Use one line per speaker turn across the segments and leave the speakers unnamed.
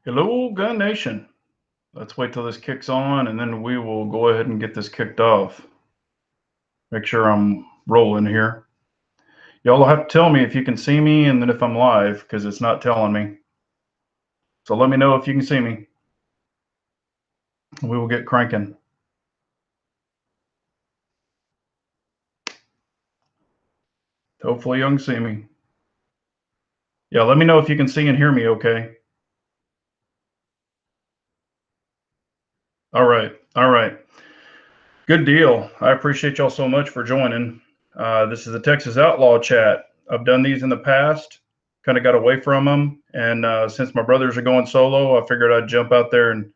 Hello, Gun Nation. Let's wait till this kicks on and then we will go ahead and get this kicked off. Make sure I'm rolling here. Y'all will have to tell me if you can see me and then if I'm live because it's not telling me. So let me know if you can see me. We will get cranking. Hopefully you can see me. Yeah, let me know if you can see and hear me okay. All right. All right. Good deal. I appreciate y'all so much for joining. This is the Texas Outlaw Chat. I've done these in the past, kind of got away from them. And since my brothers are going solo, I figured I'd jump out there and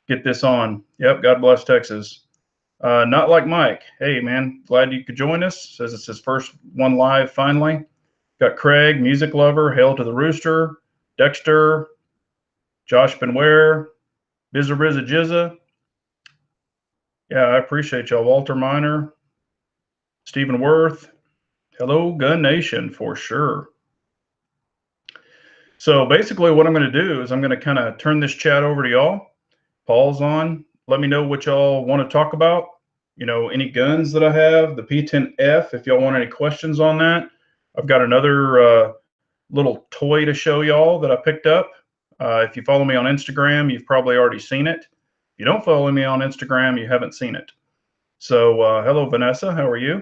get this on. Yep. God bless Texas. Not like Mike. Hey, man, glad you could join us. Says it's his first one live finally. Got Craig, music lover, Hail to the Rooster, Dexter, Josh Benware, Bizza Rizza Jizza. Yeah, I appreciate y'all. Walter Miner, Stephen Worth. Hello, Gun Nation, for sure. So basically what I'm going to do is I'm going to kind of turn this chat over to y'all. Paul's on. Let me know what y'all want to talk about. You know, any guns that I have, the P10F, if y'all want any questions on that. I've got another little toy to show y'all that I picked up. If you follow me on Instagram, you've probably already seen it. If you don't follow me on Instagram, you haven't seen it. So hello, Vanessa. How are you?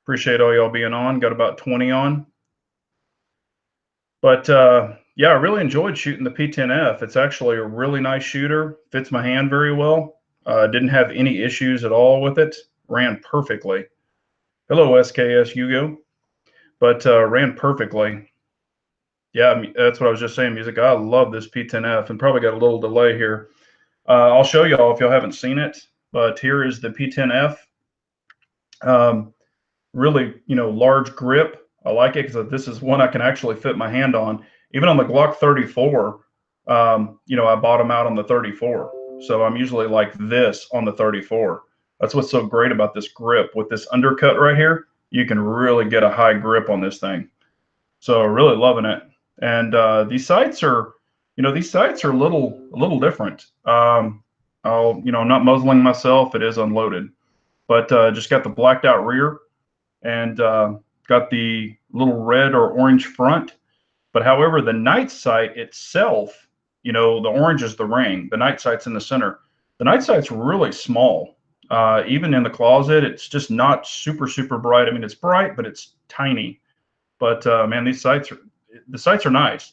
Appreciate all y'all being on. Got about 20 on. But yeah, I really enjoyed shooting the P10F. It's actually a really nice shooter. Fits my hand very well. Didn't have any issues at all with it. Ran perfectly. Hello, SKS Hugo. But ran perfectly. Yeah, that's what I was just saying, music. I love this P10F and probably got a little delay here. I'll show y'all if y'all haven't seen it. But here is the P10F. Really, large grip. I like it because this is one I can actually fit my hand on. Even on the Glock 34, I bought them out on the 34. So I'm usually like this on the 34. That's what's so great about this grip. With this undercut right here, you can really get a high grip on this thing. So really loving it. And these sights are, a little different. I'm not muzzling myself. It is unloaded, but just got the blacked out rear and got the little red or orange front. But however, the night sight itself, the orange is the ring. The night sight's in the center. The night sight's really small. Even in the closet, it's just not super, super bright. I mean, it's bright, but it's tiny. But man, the sights are nice.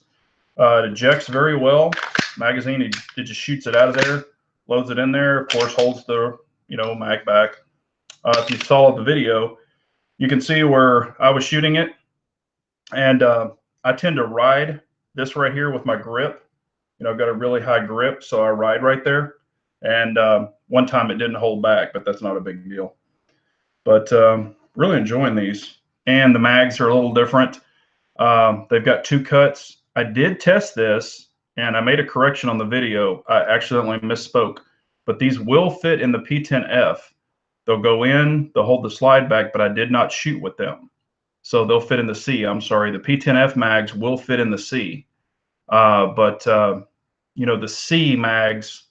It ejects very well. Magazine, it just shoots it out of there, loads it in there. Of course, holds the mag back. If you saw the video, you can see where I was shooting it, and I tend to ride this right here with my grip. I've got a really high grip, so I ride right there. And one time it didn't hold back, but that's not a big deal. But really enjoying these. And the mags are a little different. They've got two cuts. I did test this, and I made a correction on the video. I accidentally misspoke, but these will fit in the P10F. They'll go in, they'll hold the slide back, but I did not shoot with them. So they'll fit in the C. I'm sorry, the P10F mags will fit in the C. But the C mags,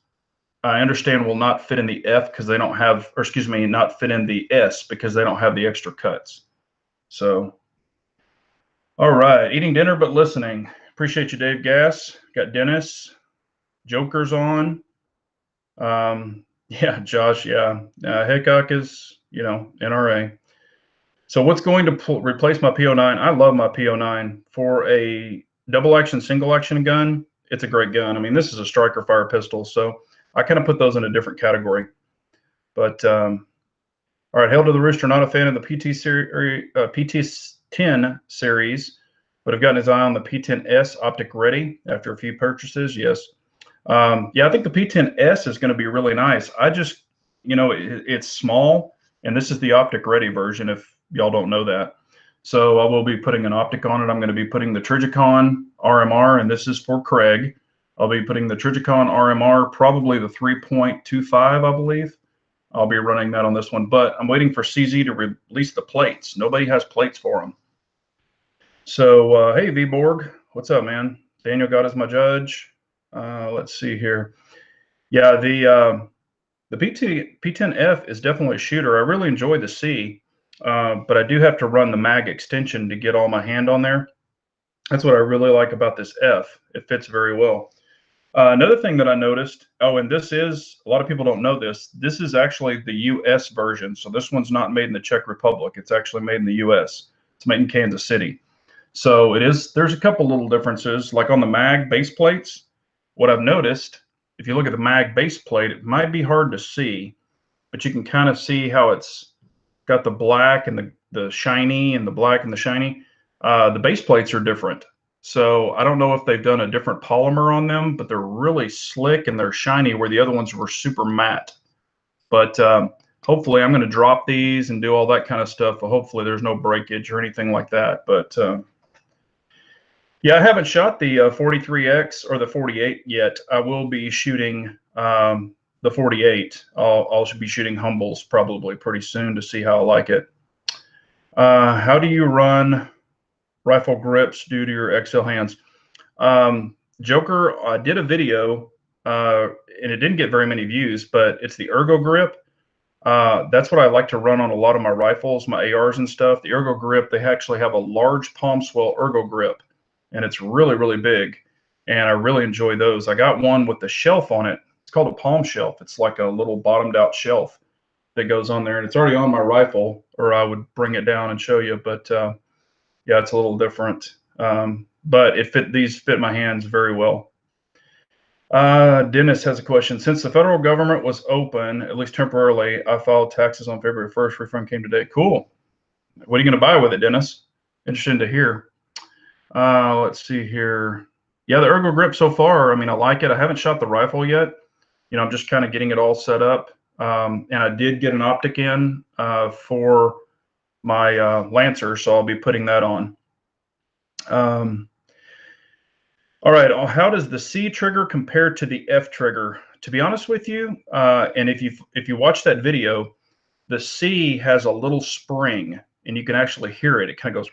I understand, will not fit in the F because they don't have, or excuse me, not fit in the S because they don't have the extra cuts. So, all right, eating dinner but listening. Appreciate you, Dave Gass. Got Dennis, Joker's on. Yeah, Josh. Yeah, Hickok is NRA. So what's going to replace my P09? I love my P09 for a double action, single action gun. It's a great gun. I mean, this is a striker fire pistol, so I kind of put those in a different category. But all right, Hail to the Rooster. Not a fan of the PT10 series, but I've gotten his eye on the P10S optic ready after a few purchases. Yes. Yeah, I think the P10S is going to be really nice. I just, it's small, and this is the optic ready version if y'all don't know that. So I will be putting an optic on it. I'm going to be putting the Trijicon RMR, and this is for Craig. I'll be putting the Trijicon RMR, probably the 3.25, I believe. I'll be running that on this one, but I'm waiting for CZ to release the plates. Nobody has plates for them. So, hey, V-Borg, what's up, man? Daniel got as my judge. Let's see here. Yeah, the P10F is definitely a shooter. I really enjoy the C, but I do have to run the mag extension to get all my hand on there. That's what I really like about this F. It fits very well. Another thing that I noticed, oh, and this is, a lot of people don't know this, this is actually the US version. So this one's not made in the Czech Republic. It's actually made in the US. It's made in Kansas City. So there's a couple little differences, like on the mag base plates. What I've noticed, if you look at the mag base plate, it might be hard to see, but you can kind of see how it's got the black and the shiny and the black and the shiny. The base plates are different. So I don't know if they've done a different polymer on them, but they're really slick and they're shiny where the other ones were super matte. But hopefully I'm going to drop these and do all that kind of stuff. But hopefully there's no breakage or anything like that. But yeah, I haven't shot the 43X or the 48 yet. I will be shooting the 48. I'll be shooting Humbles probably pretty soon to see how I like it. How do you run rifle grips due to your XL hands? Joker, I did a video and it didn't get very many views, but it's the Ergo grip. That's what I like to run on a lot of my rifles, my ARs and stuff. The Ergo grip, they actually have a large palm swell Ergo grip, and it's really, really big. And I really enjoy those. I got one with the shelf on it. It's called a palm shelf. It's like a little bottomed out shelf that goes on there, and it's already on my rifle, or I would bring it down and show you. But yeah, it's a little different. But these fit my hands very well. Dennis has a question. Since the federal government was open, at least temporarily, I filed taxes on February 1st. Refund came today. Cool. What are you going to buy with it, Dennis? Interesting to hear. Let's see here. Yeah, the Ergo grip so far, I mean, I like it. I haven't shot the rifle yet. You know, I'm just kind of getting it all set up. And I did get an optic in for my Lancer, so I'll be putting that on. All right, how does the C trigger compare to the F trigger? To be honest with you, and if you watch that video, the C has a little spring, and you can actually hear it. It kind of goes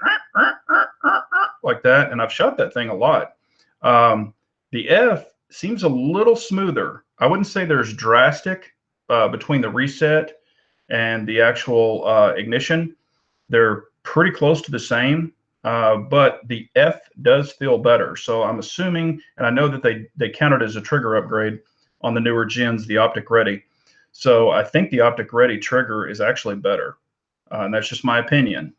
like that, and I've shot that thing a lot. The F seems a little smoother. I wouldn't say there's drastic between the reset and the actual ignition. They're pretty close to the same. But the F does feel better. So I'm assuming, and I know that they count it as a trigger upgrade on the newer gens, the Optic Ready. So I think the Optic Ready trigger is actually better. And that's just my opinion.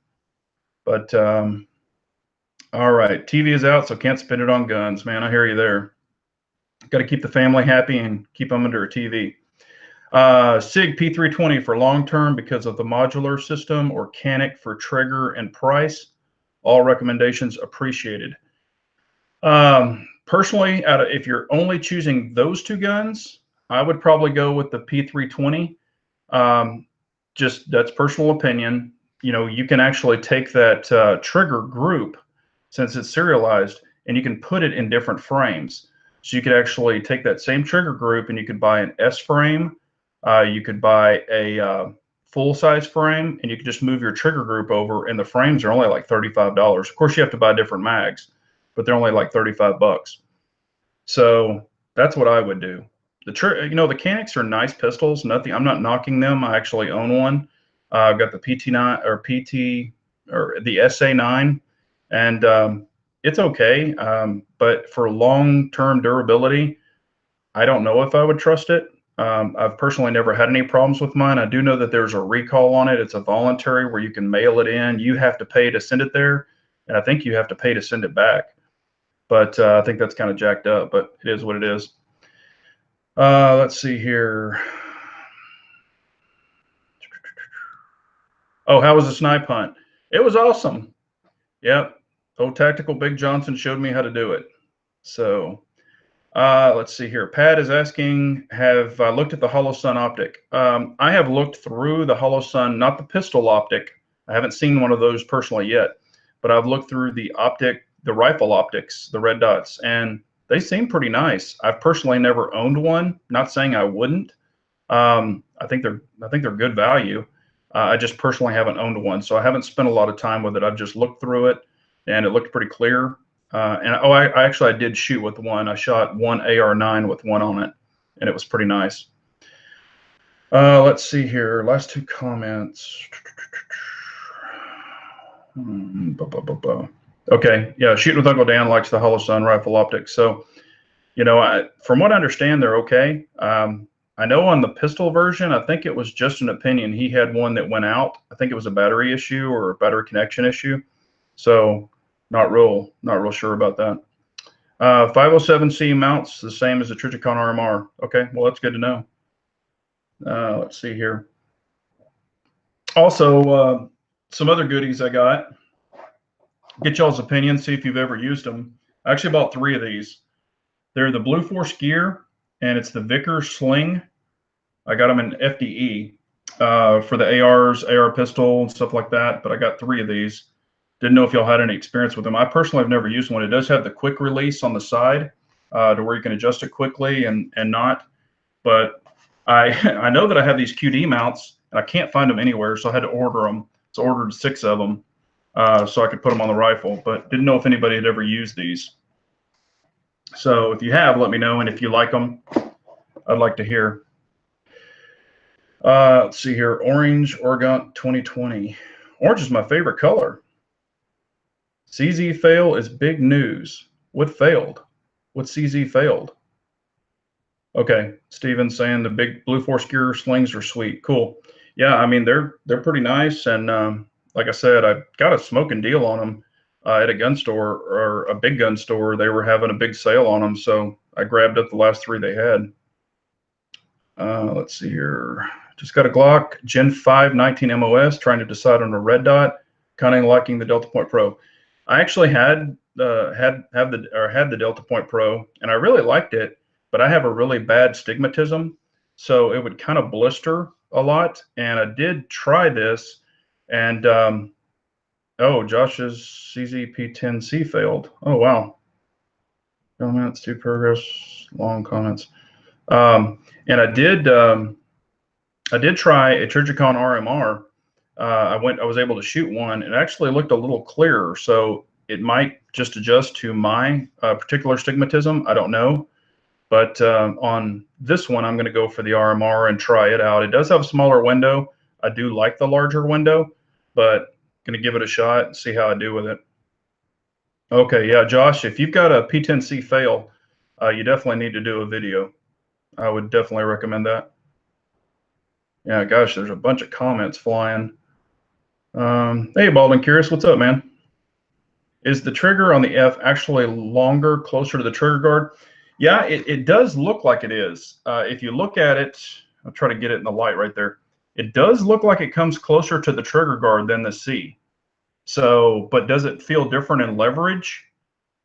But all right, TV is out, so can't spend it on guns. Man, I hear you there. Got to keep the family happy and keep them under a TV. SIG P320 for long term because of the modular system, or Canic for trigger and price. All recommendations appreciated. Personally, if you're only choosing those two guns, I would probably go with the P320. Just that's personal opinion. You know, you can actually take that trigger group, since it's serialized, and you can put it in different frames. So you could actually take that same trigger group and you could buy an S frame. You could buy a full-size frame, and you can just move your trigger group over, and the frames are only like $35. Of course, you have to buy different mags, but they're only like 35 bucks. So that's what I would do. The Canics are nice pistols. Nothing. I'm not knocking them. I actually own one. I've got the PT9 or the SA9, and it's okay. But for long-term durability, I don't know if I would trust it. I've personally never had any problems with mine. I do know that there's a recall on it. It's a voluntary where you can mail it in. You have to pay to send it there, and I think you have to pay to send it back. But I think that's kind of jacked up, but it is what it is. Let's see here. Oh, how was the snipe hunt? It was awesome. Yep. Old Tactical Big Johnson showed me how to do it. So let's see here. Pat is asking, have I looked at the Holosun optic? I have looked through the Holosun, not the pistol optic. I haven't seen one of those personally yet, but I've looked through the rifle optics, the red dots, and they seem pretty nice. I've personally never owned one. Not saying I wouldn't. I think they're good value. I just personally haven't owned one, so I haven't spent a lot of time with it. I've just looked through it, and it looked pretty clear. I actually I did shoot with one. I shot one AR-9 with one on it, and it was pretty nice. Let's see here. Last two comments. Okay, yeah, shooting with Uncle Dan likes the Hollow Sun rifle optics. So, you know, from what I understand, they're okay. I know on the pistol version, I think it was just an opinion. He had one that went out. I think it was a battery issue or a battery connection issue. So, not real sure about that. 507C mounts the same as the Trijicon RMR. Okay, well, that's good to know. Let's see here. Also, some other goodies I got. Get y'all's opinion, see if you've ever used them. I actually bought 3 of these. They're the Blue Force gear, and it's the Vickers sling. I got them in FDE for the ARs, AR pistol, and stuff like that, but I got 3 of these. Didn't know if y'all had any experience with them. I personally have never used one. It does have the quick release on the side to where you can adjust it quickly and not. But I know that I have these QD mounts, and I can't find them anywhere, so I had to order them. So I ordered 6 of them so I could put them on the rifle, but didn't know if anybody had ever used these. So if you have, let me know, and if you like them, I'd like to hear. Let's see here, Orange Oregon 2020. Orange is my favorite color. CZ fail is big news. What failed? What CZ failed? Okay, Steven's saying the big Blue Force gear slings are sweet. Cool. Yeah, I mean they're pretty nice, and like I said, I got a smoking deal on them at a gun store or a big gun store. They were having a big sale on them, so I grabbed up the last 3 they had. Let's see here. Just got a Glock Gen 5 19 MOS. Trying to decide on a red dot. Kind of liking the Delta Point Pro. I actually had the Delta Point Pro, and I really liked it. But I have a really bad stigmatism, so it would kind of blister a lot. And I did try this, and oh, Josh's CZP10C failed. Oh wow. Comments, 2 progress, long comments. And I did try a Trijicon RMR. I was able to shoot one. It actually looked a little clearer, so it might just adjust to my particular stigmatism. I don't know. But on this one, I'm going to go for the RMR and try it out. It does have a smaller window. I do like the larger window, but going to give it a shot and see how I do with it. Okay, yeah, Josh, if you've got a P10C fail, you definitely need to do a video. I would definitely recommend that. Yeah, gosh, there's a bunch of comments flying. Hey, Baldwin Curious, what's up, man? Is the trigger on the F actually longer, closer to the trigger guard? Yeah, it does look like it is. If you look at it, I'll try to get it in the light right there. It does look like it comes closer to the trigger guard than the C. So, but does it feel different in leverage?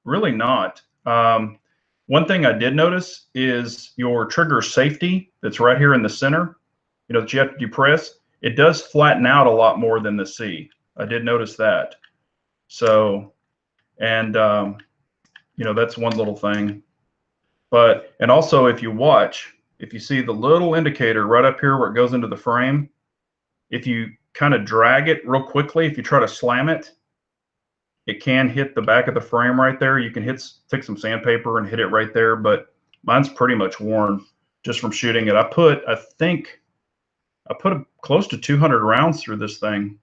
Really not. One thing I did notice is your trigger safety that's right here in the center, you know, that you have to depress, it does flatten out a lot more than the C. I did notice that. So, and, you know, that's one little thing. But, and also if you watch, if you see the little indicator right up here where it goes into the frame, if you kind of drag it real quickly, if you try to slam it, it can hit the back of the frame right there. You can take some sandpaper and hit it right there, but mine's pretty much worn just from shooting it. I think I put close to 200 rounds through this thing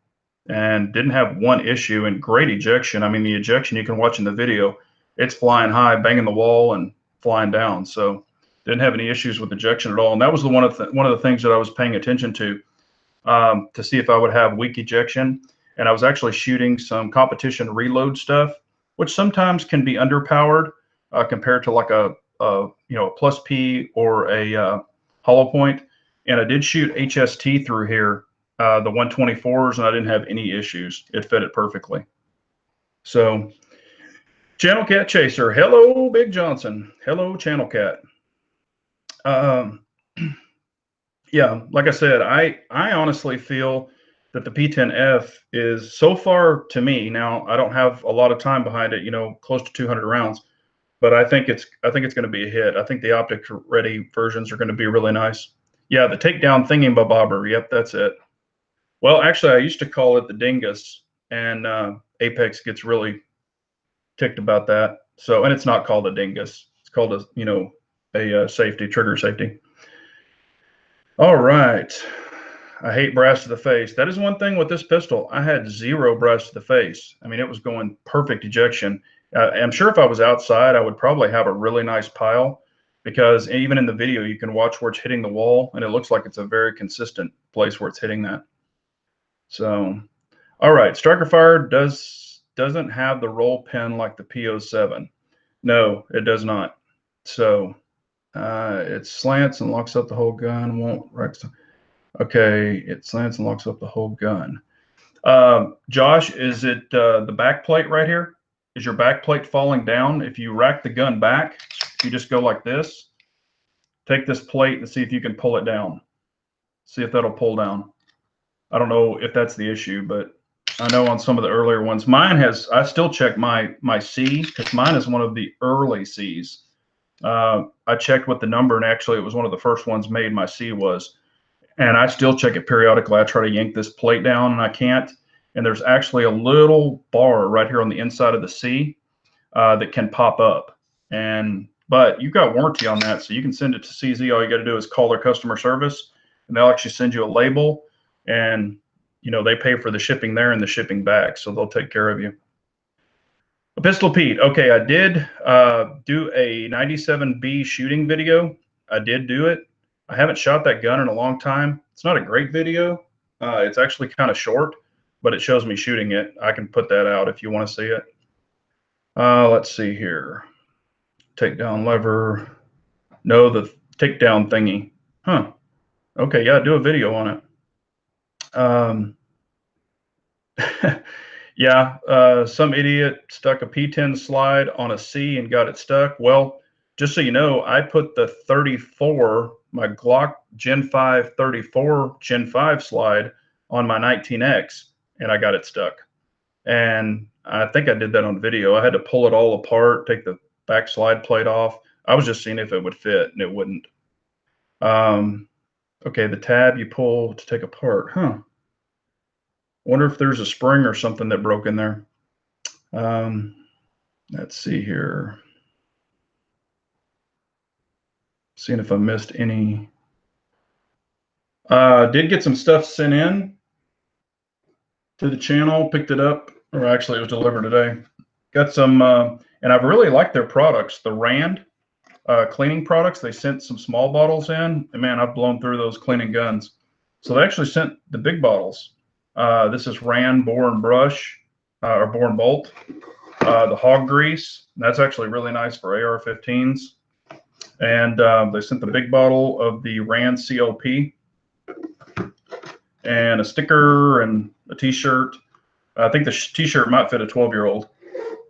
and didn't have one issue, and great ejection. I mean, the ejection you can watch in the video, it's flying high, banging the wall and flying down. So didn't have any issues with ejection at all. And that was one of the things that I was paying attention to see if I would have weak ejection. And I was actually shooting some competition reload stuff, which sometimes can be underpowered compared to like a plus P or a hollow point. And I did shoot HST through here, the 124s, and I didn't have any issues. It fit it perfectly. So, Channel Cat Chaser, hello, Big Johnson. Hello, Channel Cat. Yeah, like I said, I honestly feel that the P10F is so far, to me, now I don't have a lot of time behind it, you know, close to 200 rounds, but I think it's going to be a hit. I think the optic ready versions are going to be really nice. Yeah, the takedown thingy-bobber. Yep, that's it. Well, actually, I used to call it the dingus, and Apex gets really ticked about that. So, and it's not called a dingus. It's called a, you know, a safety, trigger safety. All right. I hate brass to the face. That is one thing with this pistol. I had 0 brass to the face. I mean, it was going perfect ejection. I'm sure if I was outside, I would probably have a really nice pile, because even in the video, you can watch where it's hitting the wall, and it looks like it's a very consistent place where it's hitting that. So, all right, Striker Fire doesn't have the roll pin like the P07. No, it does not. So it slants and locks up the whole gun. Won't okay, it slants and locks up the whole gun. Josh, is it the back plate right here? Is your back plate falling down? If you rack the gun back, you just go like this. Take this plate and see if you can pull it down. See if that'll pull down. I don't know if that's the issue, but I know on some of the earlier ones, mine has, I still check my C, because mine is one of the early C's. I checked with the number, and actually it was one of the first ones made, my C was. And I still check it periodically. I try to yank this plate down, and I can't. And there's actually a little bar right here on the inside of the C that can pop up. But you've got warranty on that, so you can send it to CZ. All you got to do is call their customer service, and they'll actually send you a label, and you know, they pay for the shipping there and the shipping back, so they'll take care of you. A Pistol Pete. Okay, I did do a 97B shooting video. I did do it. I haven't shot that gun in a long time. It's not a great video. It's actually kind of short, but it shows me shooting it. I can put that out if you want to see it. Let's see here. Takedown lever. No, the takedown thingy. Huh. Okay, yeah, do a video on it. Yeah, some idiot stuck a P10 slide on a C and got it stuck. Well, just so you know, I put the 34, my Glock Gen 5 34 Gen 5 slide on my 19X, and I got it stuck. And I think I did that on video. I had to pull it all apart, take the back slide plate off. I was just seeing if it would fit, and it wouldn't. Okay, the tab you pull to take apart. Huh. Wonder if there's a spring or something that broke in there. Let's see here. Seeing if I missed any. Did get some stuff sent in to the channel, picked it up, or actually it was delivered today. Got some, and I've really liked their products. The Rand cleaning products, they sent some small bottles in, and man, I've blown through those cleaning guns. So they actually sent the big bottles. This is Rand Bore and Brush, or Bore and Bolt. The Hog Grease, that's actually really nice for AR-15s. And they sent the big bottle of the Rand CLP, and a sticker and a t-shirt. I think the t-shirt might fit a 12-year-old,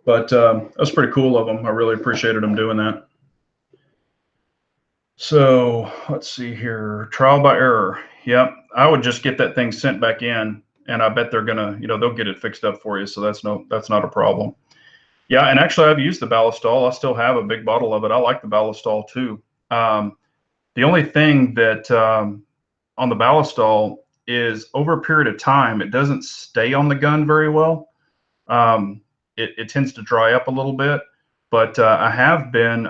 but that's pretty cool of them. I really appreciated them doing that. So let's see here. Trial by error. Yep, I would just get that thing sent back in, and I bet they're gonna, you know, they'll get it fixed up for you. So that's not a problem. Yeah, and actually I've used the Ballistol. I still have a big bottle of it. I like the Ballistol too. The only thing that on the Ballistol is over a period of time, it doesn't stay on the gun very well. It tends to dry up a little bit, but I have been,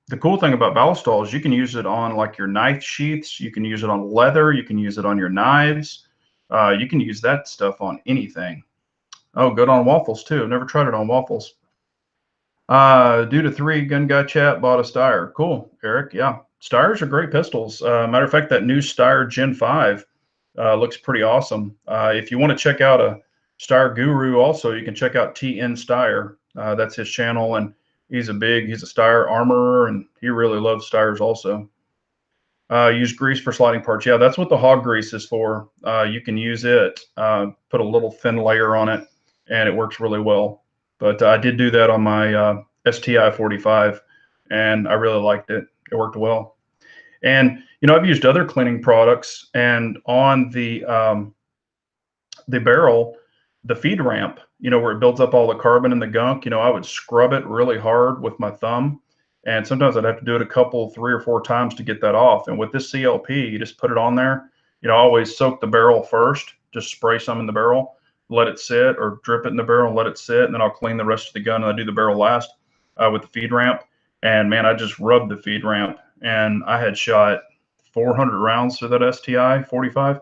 the cool thing about Ballistol is you can use it on like your knife sheaths, you can use it on leather, you can use it on your knives, you can use that stuff on anything. Oh, good on waffles too. Never tried it on waffles. Due to 3 gun guy chat, bought a Steyr. Cool, Eric. Yeah, Steyrs are great pistols. Matter of fact, that new Steyr Gen 5 looks pretty awesome. If you want to check out a Steyr guru, also you can check out TN Steyr. That's his channel, and he's a Steyr armorer, and he really loves Steyrs also. Use grease for sliding parts. Yeah, that's what the hog grease is for. You can use it, put a little thin layer on it, and it works really well. But I did do that on my STI 45, and I really liked it. It worked well. And you know, I've used other cleaning products, and on the barrel, the feed ramp, you know, where it builds up all the carbon and the gunk, you know, I would scrub it really hard with my thumb, and sometimes I'd have to do it 3 or 4 times to get that off. And with this CLP, you just put it on there. You know, I always soak the barrel first, just spray some in the barrel, let it sit, or drip it in the barrel and let it sit, and then I'll clean the rest of the gun and I do the barrel last with the feed ramp. And man, I just rubbed the feed ramp, and I had shot 400 rounds through that STI 45,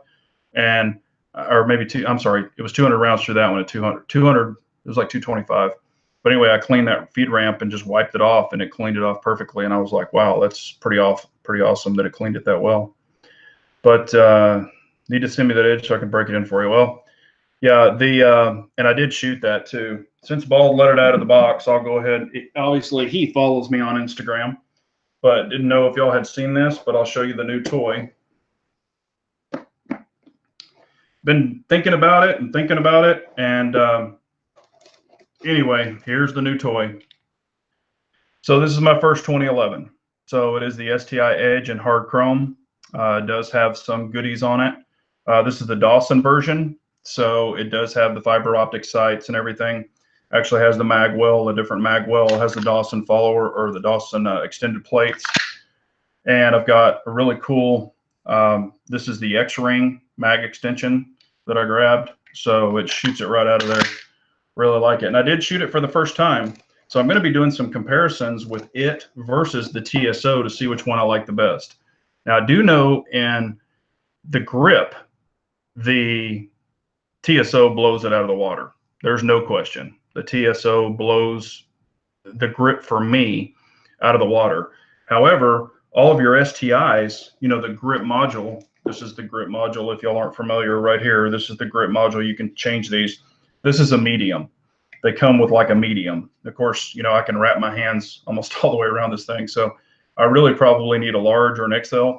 and or maybe I'm sorry, it was 200 rounds through that one at 200, it was like 225. But anyway, I cleaned that feed ramp and just wiped it off, and it cleaned it off perfectly. And I was like, wow, that's pretty awesome that it cleaned it that well. But need to send me that edge so I can break it in for you. Well, yeah, and I did shoot that too. Since Bald let it out of the box, I'll go ahead. Obviously, he follows me on Instagram, but didn't know if y'all had seen this, but I'll show you the new toy. Been thinking about it, and anyway, here's the new toy. So this is my first 2011. So it is the STI Edge in hard chrome. It does have some goodies on it. This is the Dawson version. So it does have the fiber optic sights and everything. Actually has the mag well, a different mag well. It has the Dawson follower, or the Dawson extended plates. And I've got a really cool, this is the X-Ring mag extension that I grabbed. So it shoots it right out of there. Really like it. And I did shoot it for the first time. So I'm going to be doing some comparisons with it versus the TSO to see which one I like the best. Now, I do know in the grip, the TSO blows it out of the water. There's no question. The TSO blows the grip for me out of the water. However, all of your STIs, you know, the grip module, this is the grip module. If y'all aren't familiar right here, this is the grip module. You can change these. This is a medium. They come with like a medium. Of course, you know, I can wrap my hands almost all the way around this thing. So I really probably need a large or an XL.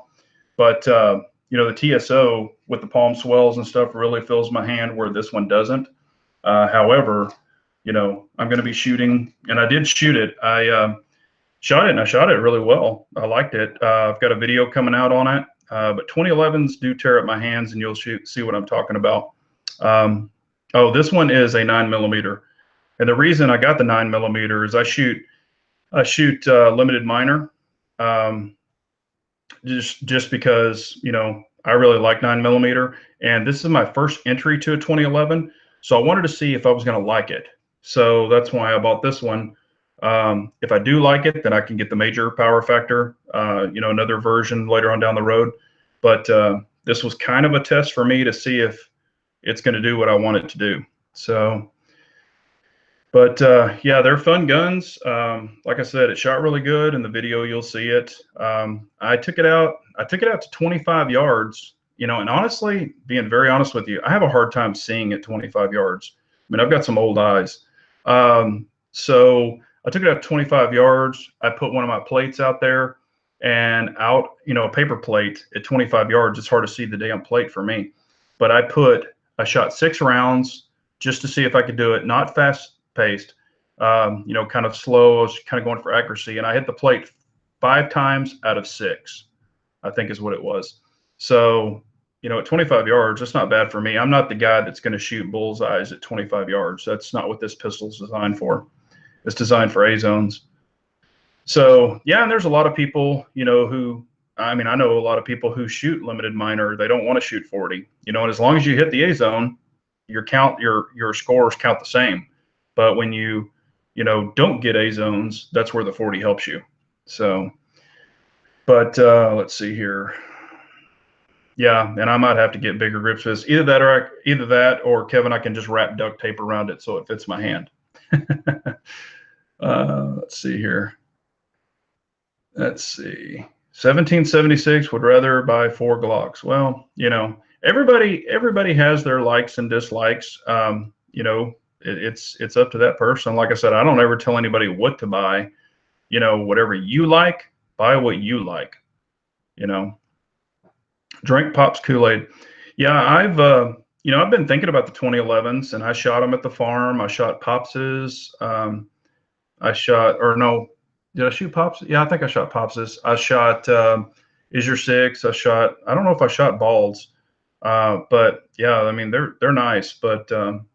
But, you know, the TSO with the palm swells and stuff really fills my hand where this one doesn't. However, you know, I'm going to be shooting, and I did shoot it. I shot it, and I shot it really well. I liked it. I've got a video coming out on it. But 2011s do tear up my hands, and you'll see what I'm talking about. Oh, this one is a 9mm. And the reason I got the 9mm is I shoot limited minor, just because, you know, I really like 9mm, and this is my first entry to a 2011. So I wanted to see if I was going to like it. So that's why I bought this one. If I do like it, then I can get the major power factor, you know, another version later on down the road. But this was kind of a test for me to see if it's going to do what I want it to do. So, but yeah, they're fun guns. Like I said, it shot really good. In the video, you'll see it. I took it out to 25 yards, you know, and honestly, being very honest with you, I have a hard time seeing at 25 yards. I mean, I've got some old eyes. So I took it out to 25 yards. I put one of my plates out there, and out, you know, a paper plate at 25 yards, it's hard to see the damn plate for me. But I shot 6 rounds just to see if I could do it, not fast paced, you know, kind of slow. I was kind of going for accuracy, and I hit the plate 5 times out of 6, I think is what it was. So, you know, at 25 yards, that's not bad for me. I'm not the guy that's going to shoot bullseyes at 25 yards. That's not what this pistol is designed for. It's designed for A zones. So yeah, and there's a lot of people, you know, who, I mean, I know a lot of people who shoot limited minor. They don't want to shoot 40, you know, and as long as you hit the A zone, your scores count the same. But when you know, don't get A zones, that's where the 40 helps you. So, but let's see here. Yeah, and I might have to get bigger grips for this. Either that or Kevin, I can just wrap duct tape around it so it fits my hand. Let's see here. Let's see. 1776 would rather buy 4 Glocks. Well, you know, everybody has their likes and dislikes. You know, it's up to that person. Like I said, I don't ever tell anybody what to buy. You know, whatever you like, buy what you like. You know, drink Pop's Kool-Aid. Yeah, you know, I've been thinking about the 2011s, and I shot them at the farm. I shot Pops's. Did I shoot Pops? Yeah, I think I shot Pops's. I shot Is Your Six. I don't know if I shot Balds. But yeah, I mean, they're nice. But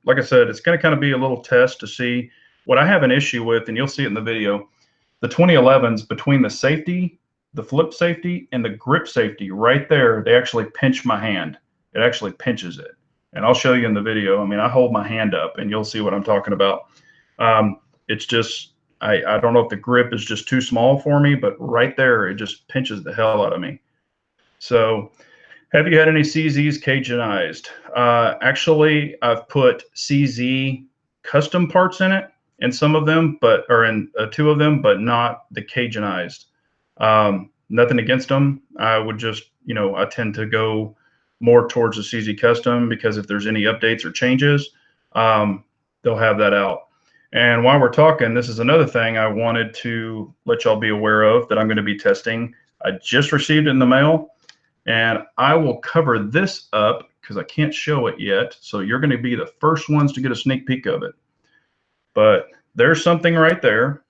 like I said, it's going to kind of be a little test to see what I have an issue with, and you'll see it in the video. The 2011s, between the safety, the flip safety, and the grip safety right there, they actually pinch my hand. It actually pinches it. And I'll show you in the video. I mean, I hold my hand up and you'll see what I'm talking about. It's just, I don't know if the grip is just too small for me, but right there, it just pinches the hell out of me. So have you had any CZs Cajunized? Actually, I've put CZ custom parts in it, in some of them, or in two of them, but not the Cajunized. Nothing against them. I would just, I tend to go more towards the CZ custom because if there's any updates or changes, they'll have that out. And while we're talking, this is another thing I wanted to let y'all be aware of that I'm going to be testing. I just received it in the mail. And I will cover this up because I can't show it yet. So you're going to be the first ones to get a sneak peek of it. But there's something right there.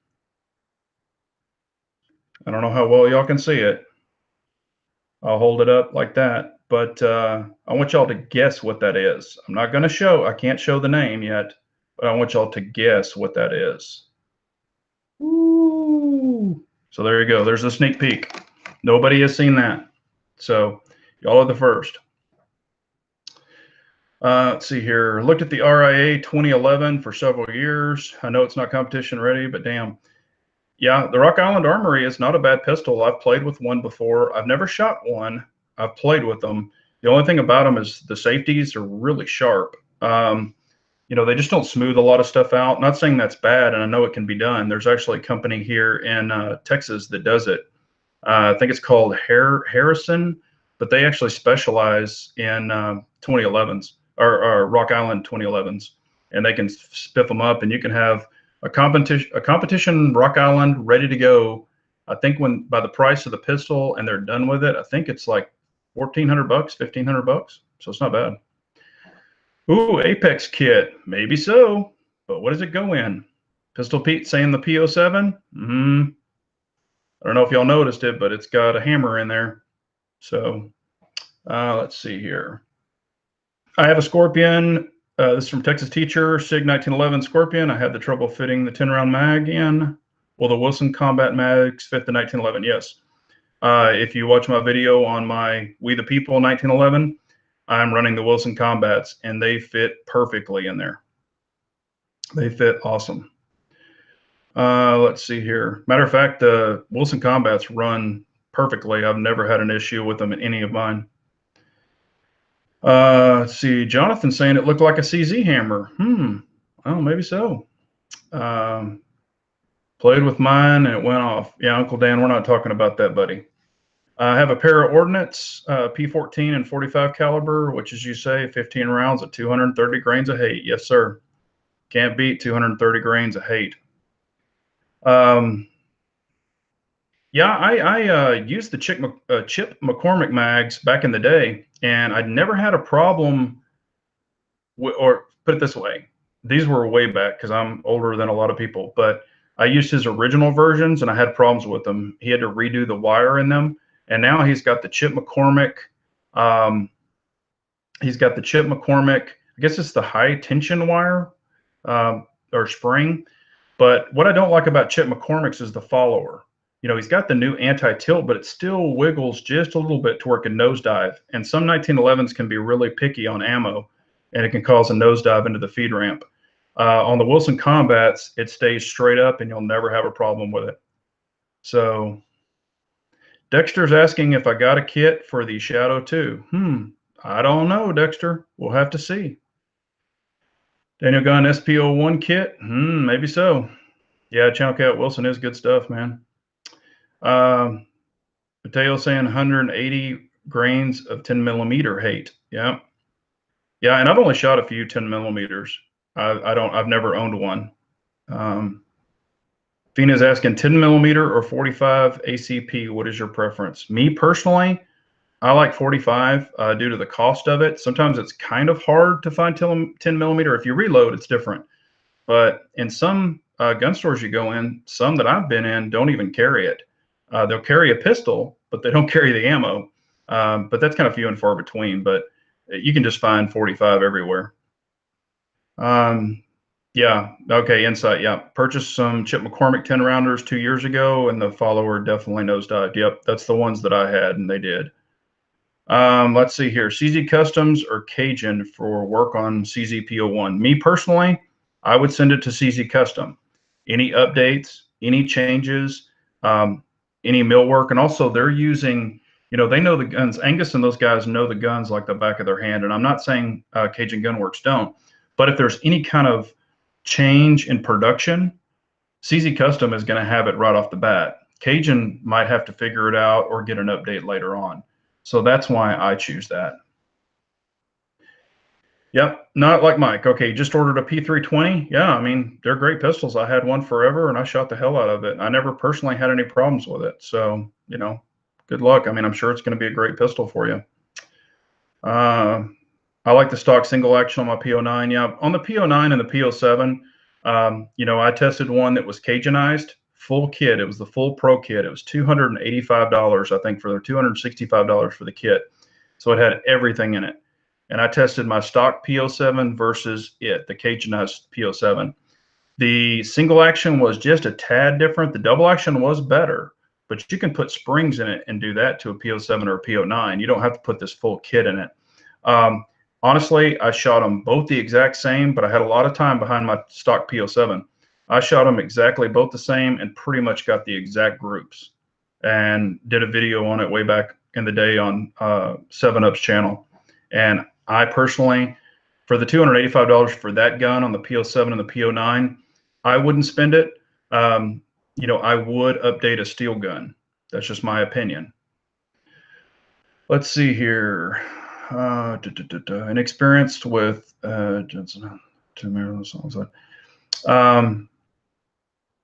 I don't know how well y'all can see it. I'll hold it up like that. But I want y'all to guess what that is. I'm not going to show, I can't show the name yet, but I want y'all to guess what that is. Ooh. So there you go. There's a sneak peek. Nobody has seen that. So y'all are the first. Let's see here. Looked at the RIA 2011 for several years. I know it's not competition ready, but damn. Yeah, the Rock Island Armory is not a bad pistol. I've played with one before. I've never shot one. I've played with them. The only thing about them is the safeties are really sharp. They just don't smooth a lot of stuff out. Not saying that's bad, and I know it can be done. There's actually a company here in Texas that does it. I think it's called Harrison, but they actually specialize in 2011s or Rock Island 2011s, and they can spiff them up, and you can have a competition Rock Island ready to go. I think by the price of the pistol and they're done with it, I think it's like $1,400, $1,500. So it's not bad. Ooh, Apex kit, maybe so, but what does it go in? Pistol Pete saying the P07. I don't know if y'all noticed it, but it's got a hammer in there. So let's see here. I have a Scorpion. This is from Texas Teacher, SIG 1911 Scorpion. I had the trouble fitting the 10-round mag in. Well, the Wilson Combat mags fit the 1911, yes. If you watch my video on my We the People 1911, I'm running the Wilson Combats, and they fit perfectly in there. They fit awesome. Let's see here. Matter of fact, the Wilson Combats run perfectly. I've never had an issue with them in any of mine. Let's see. Jonathan saying it looked like a CZ hammer. Well, maybe so. Played with mine and it went off. Yeah, Uncle Dan, we're not talking about that, buddy. I have a pair of ordnance, P14 and 45 caliber, which, as you say, 15 rounds at 230 grains of hate. Yes, sir. Can't beat 230 grains of hate. Yeah, I used the Chip McCormick mags back in the day, and I'd never had a problem or put it this way, these were way back because I'm older than a lot of people, but I used his original versions and I had problems with them. He had to redo the wire in them, and now he's got the Chip McCormick. I guess it's the high tension wire or spring. But what I don't like about Chip McCormick's is the follower. He's got the new anti-tilt, but it still wiggles just a little bit to where it can nosedive. And some 1911s can be really picky on ammo, and it can cause a nosedive into the feed ramp. On the Wilson Combats, it stays straight up, and you'll never have a problem with it. So Dexter's asking if I got a kit for the Shadow 2. I don't know, Dexter. We'll have to see. Daniel Gunn SP01 kit? Maybe so. Yeah, Channel Cat Wilson is good stuff, man. Mateo saying 180 grains of 10 millimeter hate. Yeah. Yeah, and I've only shot a few 10 millimeters. I've never owned one. Fina's asking 10 millimeter or 45 ACP. What is your preference? Me personally, I like 45 due to the cost of it. Sometimes it's kind of hard to find 10 millimeter. If you reload, it's different. But in some gun stores you go in, some that I've been in don't even carry it. They'll carry a pistol, but they don't carry the ammo. But that's kind of few and far between. But you can just find 45 everywhere. Yeah. Okay. Insight. Yeah. Purchased some Chip McCormick 10 rounders 2 years ago, and the follower definitely nosedived. Yep. That's the ones that I had, and they did. Let's see here. CZ Customs or Cajun for work on CZP01. Me personally, I would send it to CZ Custom. Any updates, any changes, any millwork, and also they're using, they know the guns. Angus and those guys know the guns like the back of their hand. And I'm not saying Cajun Gunworks don't, but if there's any kind of change in production, CZ Custom is going to have it right off the bat. Cajun might have to figure it out or get an update later on. So that's why I choose that. Yep, not like Mike. Okay, just ordered a P320. Yeah, I mean, they're great pistols. I had one forever and I shot the hell out of it. I never personally had any problems with it. So, good luck. I mean, I'm sure it's going to be a great pistol for you. I like the stock single action on my P09. Yeah, on the P09 and the P07, I tested one that was Cajunized, full kit. It was the full pro kit. It was $285, I think, for the $265 for the kit. So it had everything in it. And I tested my stock P07 versus the Cajunized P07. The single action was just a tad different. The double action was better, but you can put springs in it and do that to a P07 or a P09. You don't have to put this full kit in it. Honestly, I shot them both the exact same, but I had a lot of time behind my stock P07. I shot them exactly both the same and pretty much got the exact groups and did a video on it way back in the day on 7-Up's channel. And I personally, for the $285 for that gun on the P07 and the P09, I wouldn't spend it. I would update a steel gun. That's just my opinion. Let's see here. Inexperienced with Jensen.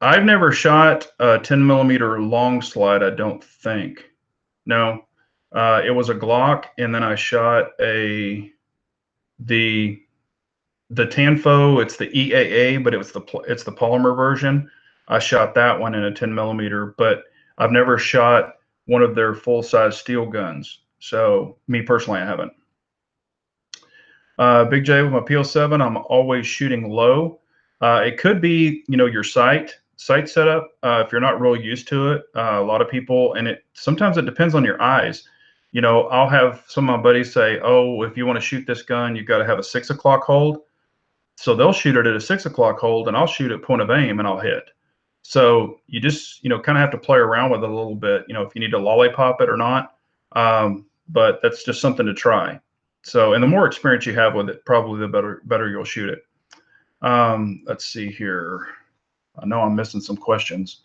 I've never shot a 10 millimeter long slide. I don't think. No, it was a Glock, and then I shot the Tanfo. It's the EAA, but it's the polymer version. I shot that one in a 10 millimeter, but I've never shot one of their full size steel guns. So me personally, I haven't. Big J with my P07, I'm always shooting low. It could be, your sight setup. If you're not real used to it, a lot of people, and sometimes it depends on your eyes. I'll have some of my buddies say, oh, if you want to shoot this gun, you've got to have a 6 o'clock hold. So they'll shoot it at a 6 o'clock hold, and I'll shoot at point of aim and I'll hit. So you just, kind of have to play around with it a little bit, if you need to lollipop it or not. But that's just something to try. So, and the more experience you have with it, probably the better you'll shoot it. Let's see here. I know I'm missing some questions.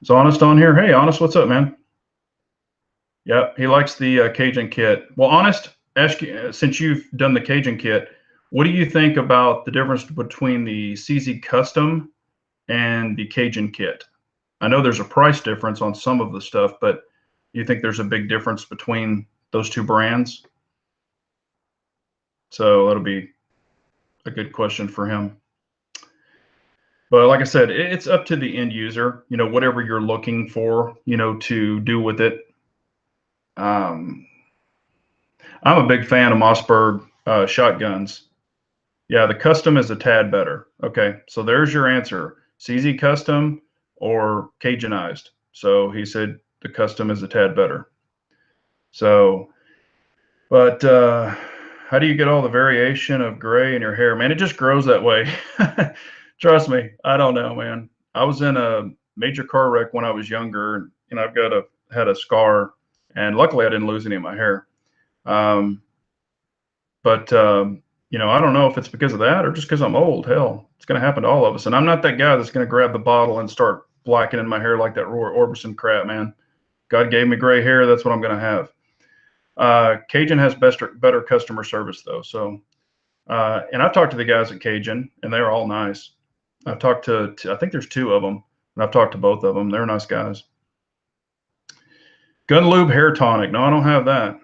Is Honest on here? Hey, Honest, what's up, man? Yep, he likes the Cajun kit. Well, Honest, ask you, since you've done the Cajun kit, what do you think about the difference between the CZ Custom and the Cajun kit? I know there's a price difference on some of the stuff, but you think there's a big difference between those two brands? So that'll be a good question for him. But like I said, it's up to the end user, whatever you're looking for, to do with it. I'm a big fan of Mossberg shotguns. Yeah, the custom is a tad better. Okay, so there's your answer. CZ Custom or Cajunized. So he said the custom is a tad better. So, but how do you get all the variation of gray in your hair? Man, it just grows that way. Trust me, I don't know, man. I was in a major car wreck when I was younger, and I've had a scar, and luckily I didn't lose any of my hair. But I don't know if it's because of that or just because I'm old. Hell, it's going to happen to all of us. And I'm not that guy that's going to grab the bottle and start blackening my hair like that Roy Orbison crap, man. God gave me gray hair. That's what I'm going to have. Cajun has better customer service, though. So, and I've talked to the guys at Cajun, and they're all nice. I've talked to I think there's 2 of them, and I've talked to both of them. They're nice guys. Gun Lube hair tonic. No, I don't have that.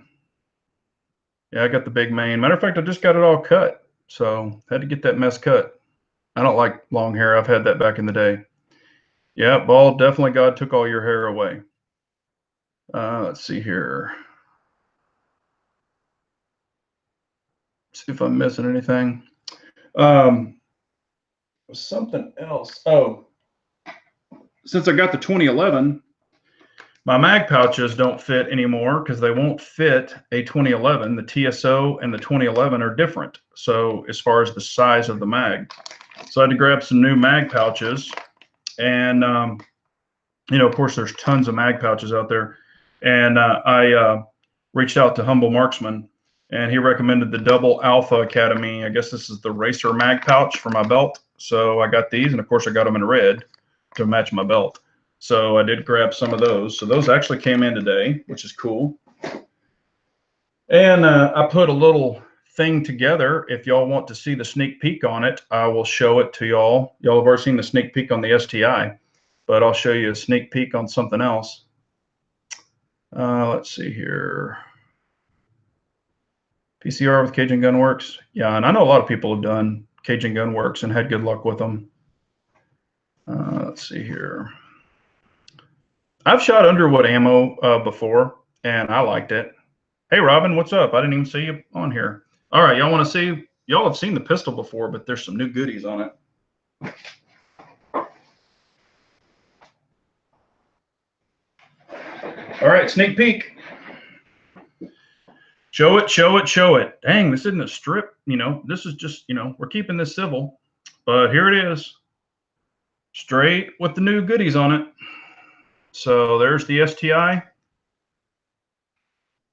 Yeah, I got the big mane. Matter of fact, I just got it all cut. So had to get that mess cut. I don't like long hair. I've had that back in the day. Yeah, bald, definitely God took all your hair away. Let's see here. See if I'm missing anything. Something else. Oh, since I got the 2011, My mag pouches don't fit anymore because they won't fit a 2011. The TSO and the 2011 are different. So as far as the size of the mag, so I had to grab some new mag pouches, and of course, there's tons of mag pouches out there, and I reached out to Humble Marksman, and he recommended the Double Alpha Academy. I guess this is the Racer mag pouch for my belt. So I got these, and of course, I got them in red to match my belt. So I did grab some of those. So those actually came in today, which is cool. And I put a little thing together. If y'all want to see the sneak peek on it, I will show it to y'all. Y'all have already seen the sneak peek on the STI, but I'll show you a sneak peek on something else. Let's see here. PCR with Cajun Gunworks. Yeah, and I know a lot of people have done Cajun Gunworks and had good luck with them. Let's see here. I've shot Underwood ammo before, and I liked it. Hey, Robin, what's up? I didn't even see you on here. All right, y'all want to see? Y'all have seen the pistol before, but there's some new goodies on it. All right, sneak peek. Show it, show it, show it. Dang, this isn't a strip. This is just, we're keeping this civil. But here it is. Straight with the new goodies on it. So there's the STI.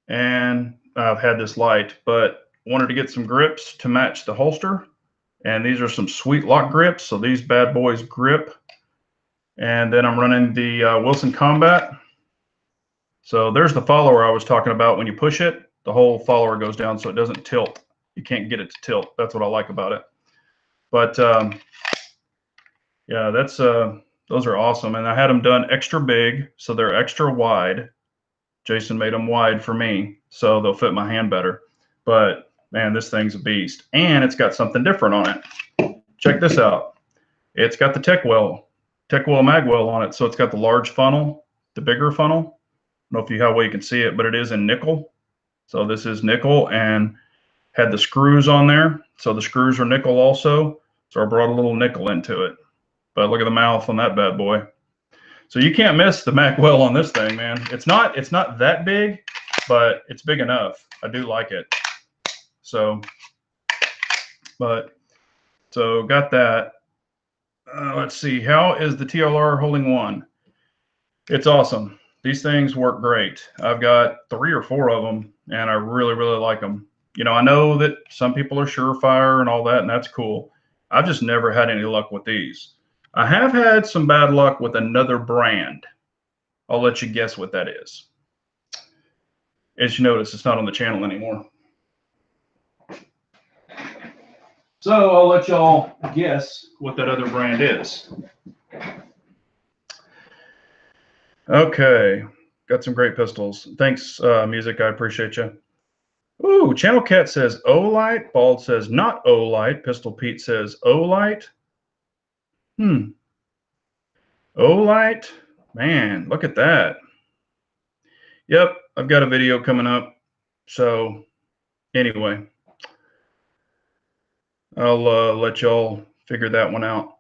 And I've had this light, but wanted to get some grips to match the holster. And these are some sweet lock grips. So these bad boys grip. And then I'm running the Wilson Combat. So there's the follower I was talking about. When you push it, the whole follower goes down so it doesn't tilt. You can't get it to tilt. That's what I like about it. But yeah, that's those are awesome. And I had them done extra big, so they're extra wide. Jason made them wide for me, so they'll fit my hand better. But man, this thing's a beast. And it's got something different on it. Check this out. It's got the Techwell magwell on it. So it's got the large funnel, the bigger funnel. I don't know if you how well you can see it, but it is in nickel. So this is nickel, and had the screws on there. So the screws are nickel also. So I brought a little nickel into it. But look at the mouth on that bad boy. So you can't miss the magwell on this thing, man. It's not that big, but it's big enough. I do like it. So got that. Let's see. How is the TLR holding one? It's awesome. These things work great. I've got 3 or 4 of them, and I really, really like them. I know that some people are Surefire and all that, and that's cool. I've just never had any luck with these. I have had some bad luck with another brand. I'll let you guess what that is. As you notice, it's not on the channel anymore. So I'll let y'all guess what that other brand is. Okay, got some great pistols. Thanks, Music. I appreciate you. Ooh, Channel Cat says O-Light. Bald says not O-Light. Pistol Pete says O-Light. O-Light. Man, look at that. Yep, I've got a video coming up. So anyway, I'll let y'all figure that one out.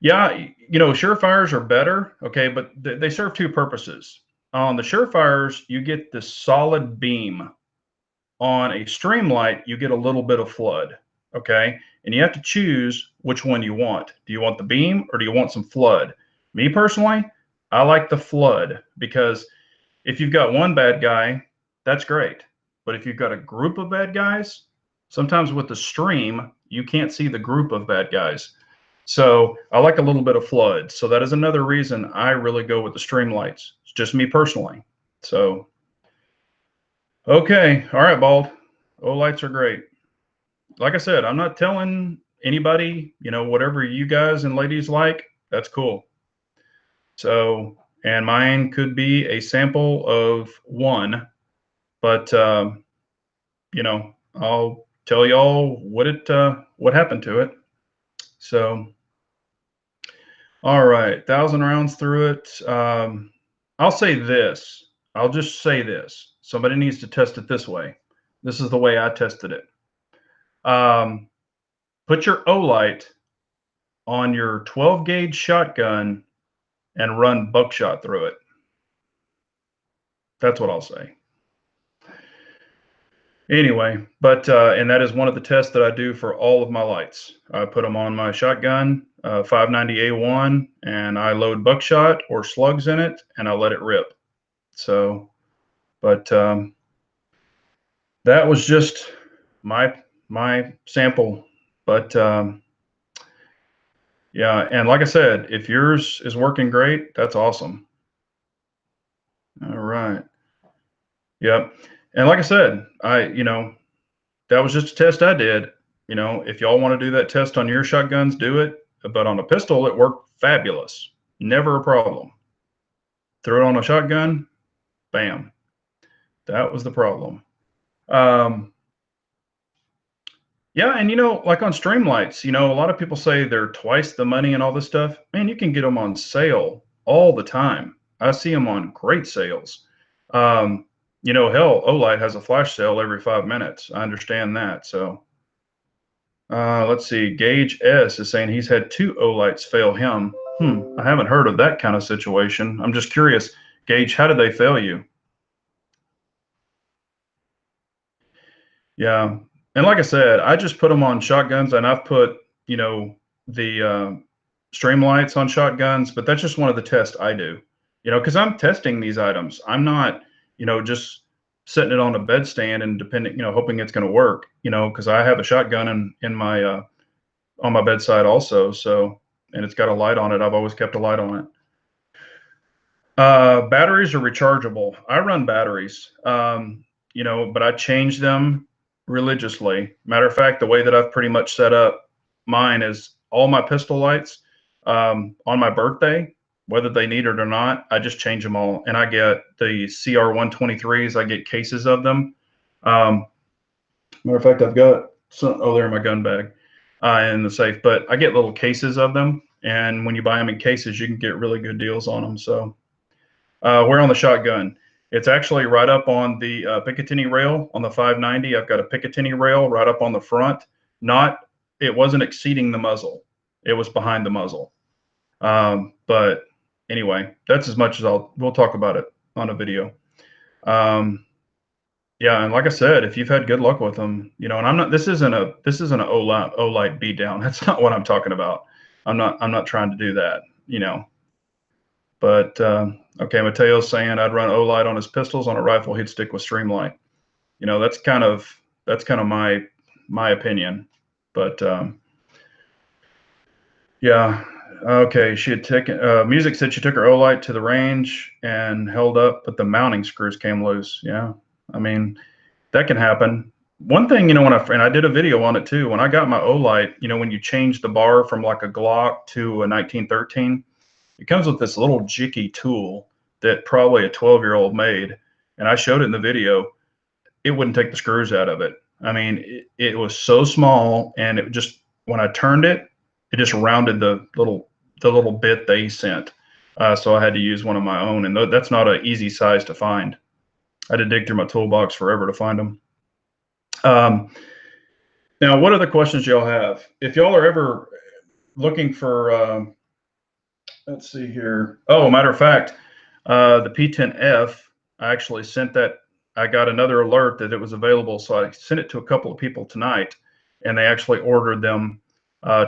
Yeah, Surefires are better, okay, but they serve 2 purposes. On the Surefires, you get the solid beam. On a Streamlight, you get a little bit of flood, okay? And you have to choose which one you want. Do you want the beam or do you want some flood? Me personally, I like the flood, because if you've got one bad guy, that's great. But if you've got a group of bad guys, sometimes with the stream, you can't see the group of bad guys. So I like a little bit of flood. So that is another reason I really go with the Streamlights. It's just me personally. So, okay. All right, Bald. O-Lights are great. Like I said, I'm not telling anybody, whatever you guys and ladies like, that's cool. So, and mine could be a sample of one, but, I'll tell y'all what happened to it. So, all right, 1,000 rounds through it. I'll say this. I'll just say this. Somebody needs to test it this way. This is the way I tested it. Put your O-Light on your 12 gauge shotgun and run buckshot through it. That's what I'll say. Anyway, but and that is one of the tests that I do for all of my lights. I put them on my shotgun, 590A1, and I load buckshot or slugs in it, and I let it rip. So, but that was just my sample. But yeah, and like I said, if yours is working great, that's awesome. All right. Yep. And like I said, that was just a test I did. If y'all want to do that test on your shotguns, do it. But on a pistol, it worked fabulous. Never a problem. Throw it on a shotgun, bam. That was the problem. Yeah, and like on Streamlights, a lot of people say they're twice the money and all this stuff. Man, you can get them on sale all the time. I see them on great sales. Hell, Olight has a flash sale every 5 minutes. I understand that. So let's see. Gage S is saying he's had 2 Olights fail him. I haven't heard of that kind of situation. I'm just curious, Gage, how did they fail you? Yeah. And like I said, I just put them on shotguns, and I've put, the Streamlights on shotguns, but that's just one of the tests I do, because I'm testing these items. I'm not, just setting it on a bedstand and hoping it's going to work, because I have a shotgun in my, on my bedside also. So, and it's got a light on it. I've always kept a light on it. Batteries are rechargeable. I run batteries, but I change them religiously. Matter of fact, the way that I've pretty much set up mine is all my pistol lights on my birthday, whether they need it or not, I just change them all. And I get the CR123s. I get cases of them. Matter of fact, I've got some. Oh, they're in my gun bag in the safe. But I get little cases of them, and when you buy them in cases, you can get really good deals on them. So. We're on the shotgun. It's actually right up on the Picatinny rail on the 590. I've got a Picatinny rail right up on the front. It wasn't exceeding the muzzle. It was behind the muzzle. But anyway, that's as much as we'll talk about it on a video. Yeah, and like I said, if you've had good luck with them, and this isn't a Olight beat down. That's not what I'm talking about. I'm not trying to do that, But okay, Mateo's saying I'd run Olight on his pistols. On a rifle, he'd stick with Streamlight. That's kind of my opinion. But yeah, okay. She had taken Music said she took her Olight to the range and held up, but the mounting screws came loose. Yeah, I mean that can happen. One thing, and I did a video on it too. When I got my Olight, when you change the bar from like a Glock to a 1913. It comes with this little jicky tool that probably a 12-year-old made, and I showed it in the video. It wouldn't take the screws out of it. I mean, it was so small, and it just when I turned it, it just rounded the little bit they sent. So I had to use one of my own, and that's not an easy size to find. I had to dig through my toolbox forever to find them. Now, what other questions y'all have? If y'all are ever looking for let's see here. Oh, matter of fact, the P10F, I actually sent that. I got another alert that it was available, so I sent it to a couple of people tonight, and they actually ordered them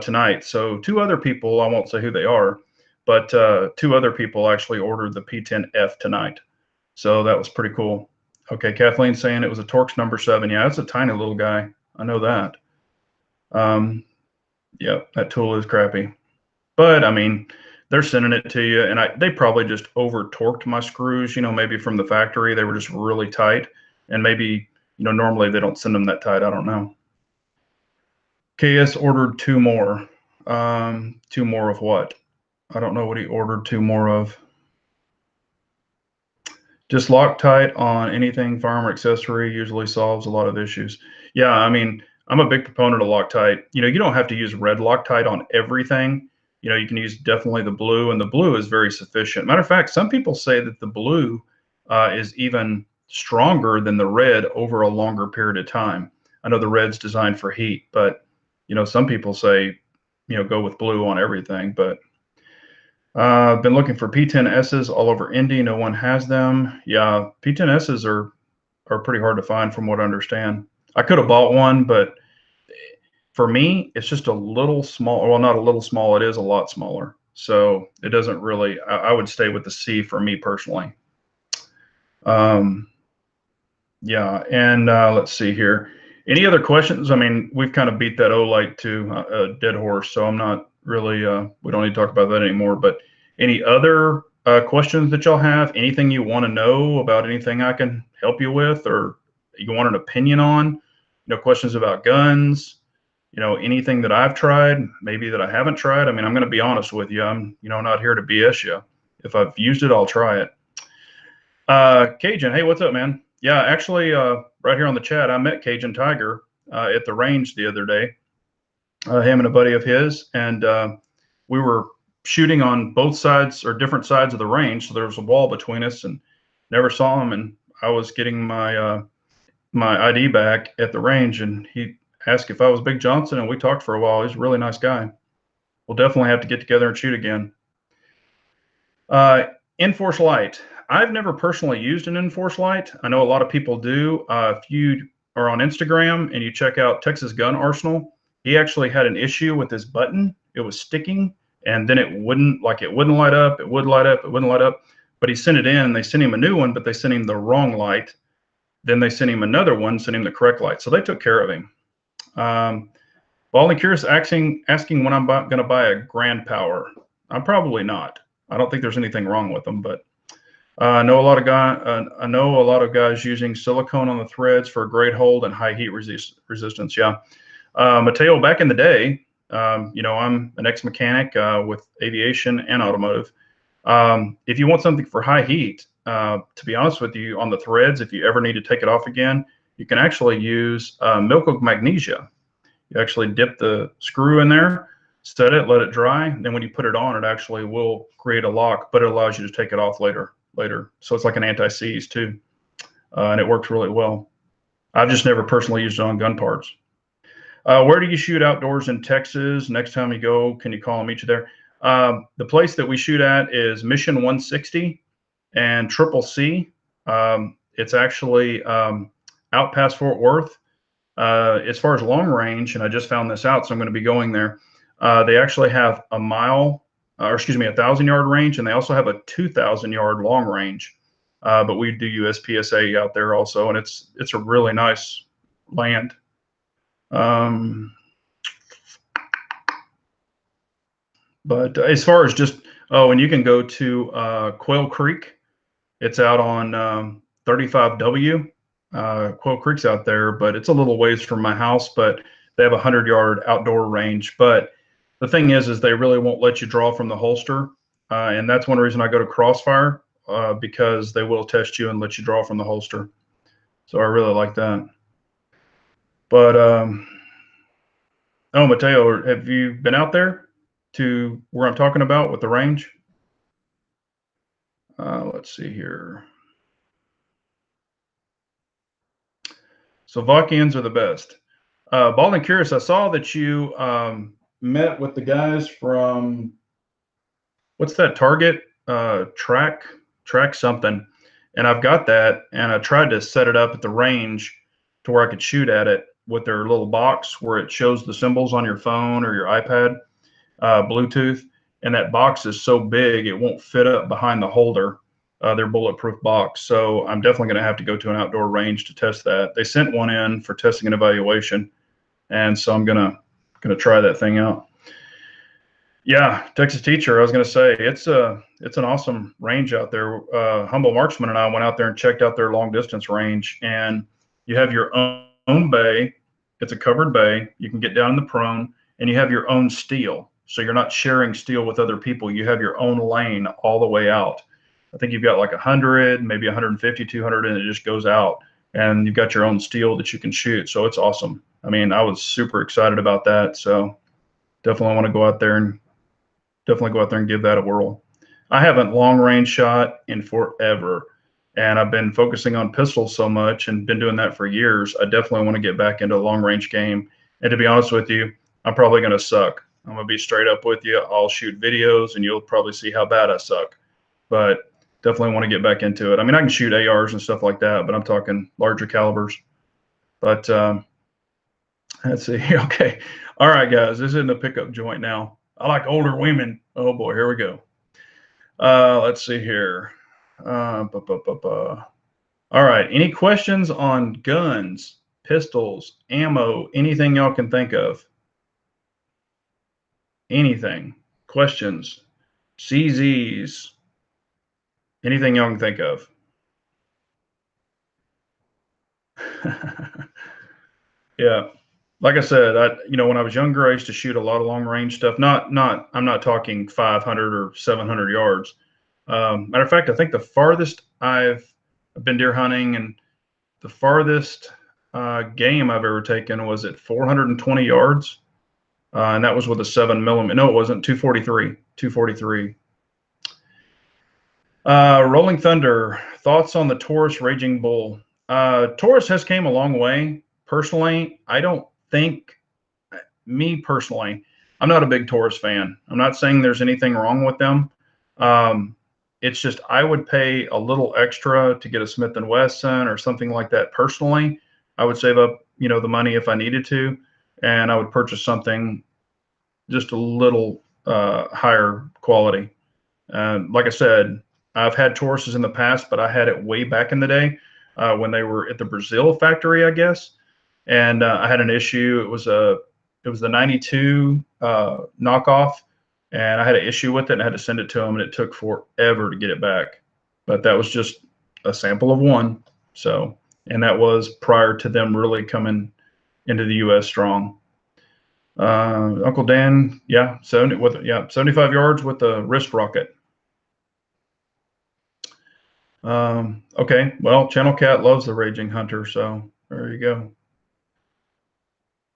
tonight. So 2 other people, I won't say who they are, but 2 other people actually ordered the P10F tonight. So that was pretty cool. Okay, Kathleen saying it was a Torx number 7. Yeah, it's a tiny little guy. I know that. Yeah, that tool is crappy. But, I mean, they're sending it to you, and they probably just over torqued my screws, maybe from the factory. They were just really tight, and maybe, normally they don't send them that tight. I don't know. KS ordered 2 more. 2 more of what? I don't know what he ordered 2 more of. Just Loctite on anything firearm accessory usually solves a lot of issues. Yeah, I mean, I'm a big proponent of Loctite. You don't have to use red Loctite on everything. You can use definitely the blue, and the blue is very sufficient. Matter of fact, some people say that the blue is even stronger than the red over a longer period of time. I know the red's designed for heat, but some people say, go with blue on everything. But I've been looking for P10Ss all over Indy. No one has them. Yeah, P10Ss are pretty hard to find from what I understand. I could have bought one, but for me, it's just a little small. Well, not a little small. It is a lot smaller. So it doesn't really, I would stay with the C for me personally. Um, yeah. And let's see here. Any other questions? I mean, we've kind of beat that Olight to a dead horse. So I'm not really, we don't need to talk about that anymore. But any other questions that y'all have? Anything you want to know about anything I can help you with, or you want an opinion on? Questions about guns, anything that I've tried, maybe that I haven't tried. I mean, I'm going to be honest with you. I'm, not here to BS you. If I've used it, I'll try it. Cajun, hey, what's up, man? Yeah, actually, right here on the chat, I met Cajun Tiger at the range the other day. Him and a buddy of his, and we were shooting on both sides or different sides of the range. So there was a wall between us, and never saw him. And I was getting my my ID back at the range, and he asked if I was Big Johnson, and we talked for a while. He's a really nice guy. We'll definitely have to get together and shoot again. Enforce Light. I've never personally used an Enforce Light. I know a lot of people do. If you are on Instagram and you check out Texas Gun Arsenal, he actually had an issue with his button. It was sticking, and then it wouldn't light up. It would light up. It wouldn't light up. But he sent it in, and they sent him a new one, but they sent him the wrong light. Then they sent him another one, sent him the correct light. So they took care of him. Only Curious asking when I'm going to buy a Grand Power. I'm probably not. I don't think there's anything wrong with them, but I know a lot of guys using silicone on the threads for a great hold and high heat resistance. Yeah, Mateo, back in the day, I'm an ex-mechanic with aviation and automotive. If you want something for high heat, to be honest with you, on the threads, if you ever need to take it off again, you can actually use milk of magnesia. You actually dip the screw in there, set it, let it dry. Then when you put it on, it actually will create a lock, but it allows you to take it off later. So it's like an anti-seize too. And it works really well. I've just never personally used it on gun parts. Where do you shoot outdoors in Texas? Next time you go, can you call and meet you there? The place that we shoot at is Mission 160 and Triple C. It's actually out past Fort Worth. As far as long range, and I just found this out, so I'm going to be going there. They actually have a 1,000-yard range, and they also have a 2,000-yard long range. But we do USPSA out there also, and it's a really nice land. But as far as and you can go to Quail Creek. It's out on 35W. Quail Creek's out there, but it's a little ways from my house, but they have a 100-yard outdoor range. But the thing is they really won't let you draw from the holster. And that's one reason I go to Crossfire, because they will test you and let you draw from the holster. So I really like that. But, Mateo, have you been out there to where I'm talking about with the range? Let's see here. Slovakians are the best. Bald and Curious, I saw that you met with the guys from, what's that, Target? Track something. And I've got that, and I tried to set it up at the range to where I could shoot at it with their little box where it shows the symbols on your phone or your iPad, Bluetooth. And that box is so big, it won't fit up behind the holder. Their bulletproof box. So I'm definitely going to have to go to an outdoor range to test that. They sent one in for testing and evaluation, and so I'm gonna try that thing out. Yeah, Texas Teacher. I was going to say it's an awesome range out there. Humble Marksman and I went out there and checked out their long distance range, and you have your own bay. It's a covered bay. You can get down in the prone, and you have your own steel. So you're not sharing steel with other people. You have your own lane all the way out. I think you've got like 100, maybe 150, 200, and it just goes out. And you've got your own steel that you can shoot. So it's awesome. I mean, I was super excited about that. So definitely want to go out there and give that a whirl. I haven't long range shot in forever, and I've been focusing on pistols so much and been doing that for years. I definitely want to get back into a long range game. And to be honest with you, I'm probably going to suck. I'm gonna be straight up with you. I'll shoot videos, and you'll probably see how bad I suck. But definitely want to get back into it. I mean, I can shoot ARs and stuff like that, but I'm talking larger calibers. But let's see. Okay, all right, guys. This isn't a pickup joint now. I like older women. Oh boy, here we go. Let's see here. All right. Any questions on guns, pistols, ammo, anything y'all can think of? Anything? Questions? CZs? Anything y'all can think of? Yeah. Like I said, when I was younger, I used to shoot a lot of long range stuff. I'm not talking 500 or 700 yards. Matter of fact, I think the farthest I've been deer hunting, and the farthest game I've ever taken was at 420 yards. And that was with a 7mm. No, it wasn't. 243. 243. Rolling Thunder, thoughts on the Taurus Raging Bull? Taurus has came a long way. Personally, I don't think, me personally, I'm not a big Taurus fan. I'm not saying there's anything wrong with them. It's just I would pay a little extra to get a Smith & Wesson or something like that. Personally, I would save up, the money if I needed to, and I would purchase something just a little higher quality. Like I said, I've had Tauruses in the past, but I had it way back in the day when they were at the Brazil factory, I guess. And I had an issue. It was the 92 knockoff, and I had an issue with it, and I had to send it to them, and it took forever to get it back. But that was just a sample of one. So, and that was prior to them really coming into the U.S. strong. Uncle Dan, 75 yards with a wrist rocket. Okay, well, Channel Cat loves the Raging Hunter, so there you go.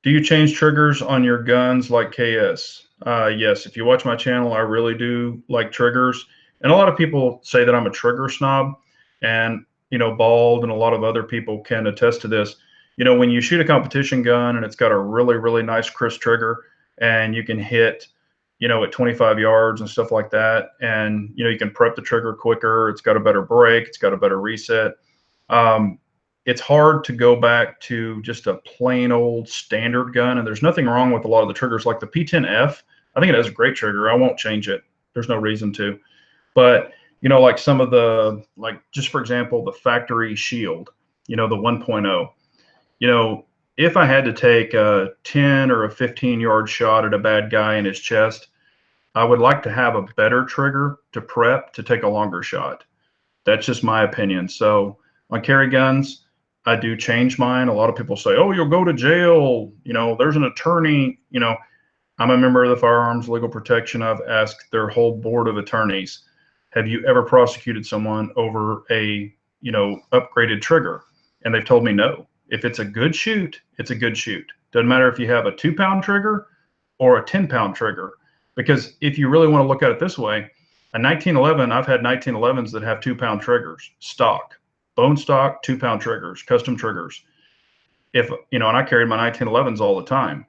Do you change triggers on your guns like KS? Yes, if you watch my channel, I really do like triggers. And a lot of people say that I'm a trigger snob, and, Bald and a lot of other people can attest to this. When you shoot a competition gun and it's got a really, really nice crisp trigger, and you can hit, at 25 yards and stuff like that, and, you can prep the trigger quicker, it's got a better break, it's got a better reset. It's hard to go back to just a plain old standard gun, and there's nothing wrong with a lot of the triggers, like the P10F. I think it has a great trigger. I won't change it. There's no reason to. But, like some of the, just for example, the factory Shield, the 1.0. If I had to take a 10 or a 15-yard shot at a bad guy in his chest, I would like to have a better trigger to prep to take a longer shot. That's just my opinion. So on carry guns, I do change mine. A lot of people say, oh, you'll go to jail. There's an attorney. I'm a member of the Firearms Legal Protection. I've asked their whole board of attorneys, have you ever prosecuted someone over a, upgraded trigger? And they've told me no. If it's a good shoot, it's a good shoot. Doesn't matter if you have a 2-pound trigger or a 10-pound trigger. Because if you really want to look at it this way, a 1911, I've had 1911s that have 2-pound triggers, stock, bone stock, 2-pound triggers, custom triggers. And I carried my 1911s all the time.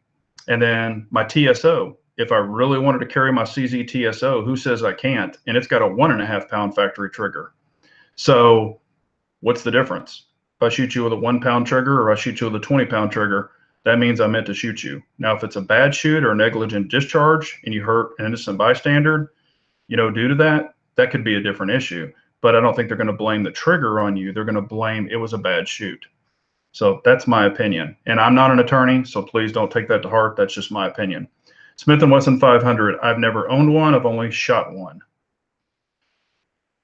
And then my TSO, if I really wanted to carry my CZ TSO, who says I can't? And it's got a 1.5-pound factory trigger. So what's the difference? If I shoot you with a 1-pound trigger or I shoot you with a 20-pound trigger, that means I meant to shoot you. Now, if it's a bad shoot or a negligent discharge and you hurt an innocent bystander, due to that, that could be a different issue. But I don't think they're going to blame the trigger on you. They're going to blame it was a bad shoot. So that's my opinion. And I'm not an attorney, so please don't take that to heart. That's just my opinion. Smith & Wesson 500. I've never owned one. I've only shot one.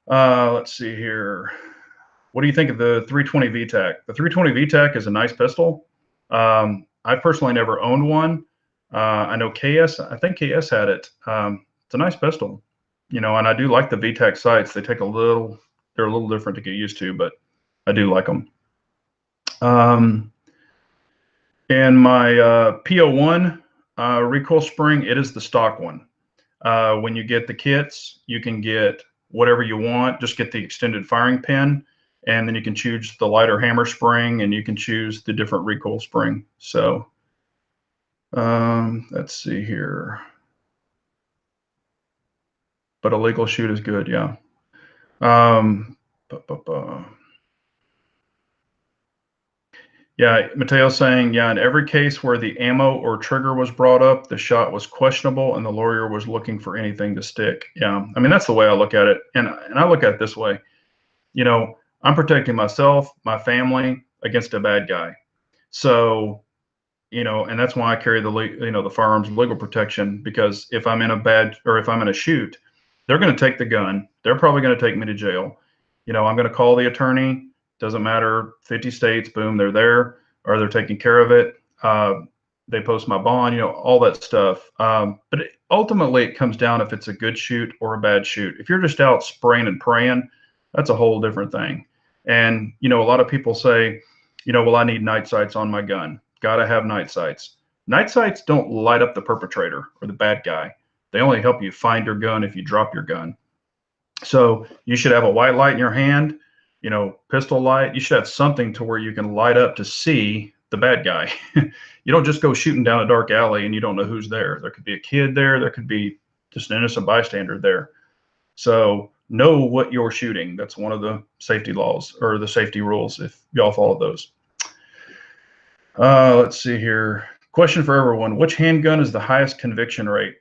Let's see here. What do you think of the 320 VTAC? The 320 VTAC is a nice pistol. I personally never owned one. I know I think KS had it. It's a nice pistol, and I do like the VTAC sights. They're a little different to get used to, but I do like them. And my P01 recoil spring, it is the stock one. When you get the kits, you can get whatever you want. Just get the extended firing pin, and then you can choose the lighter hammer spring, and you can choose the different recoil spring. So let's see here. but a legal shoot is good. Yeah. Um, bu- bu- bu- Yeah, Mateo's saying, yeah, in every case where the ammo or trigger was brought up, the shot was questionable and the lawyer was looking for anything to stick. Yeah, I mean, that's the way I look at it. And I look at it this way, you know, I'm protecting myself, my family against a bad guy. So, and that's why I carry the firearms legal protection, because if I'm in a bad, or if I'm in a shoot, they're going to take the gun. They're probably going to take me to jail. I'm going to call the attorney. Doesn't matter, 50 states, boom, they're there, or they're taking care of it. They post my bond, all that stuff. But ultimately, it comes down if it's a good shoot or a bad shoot. If you're just out spraying and praying, that's a whole different thing. And, a lot of people say, well, I need night sights on my gun. Got to have night sights. Night sights don't light up the perpetrator or the bad guy. They only help you find your gun if you drop your gun. So you should have a white light in your hand, pistol light. You should have something to where you can light up to see the bad guy. You don't just go shooting down a dark alley and you don't know who's there. There could be a kid there. There could be just an innocent bystander there. So know what you're shooting. That's one of the safety laws, or the safety rules, if y'all follow those. Let's see here. Question for everyone. Which handgun is the highest conviction rate?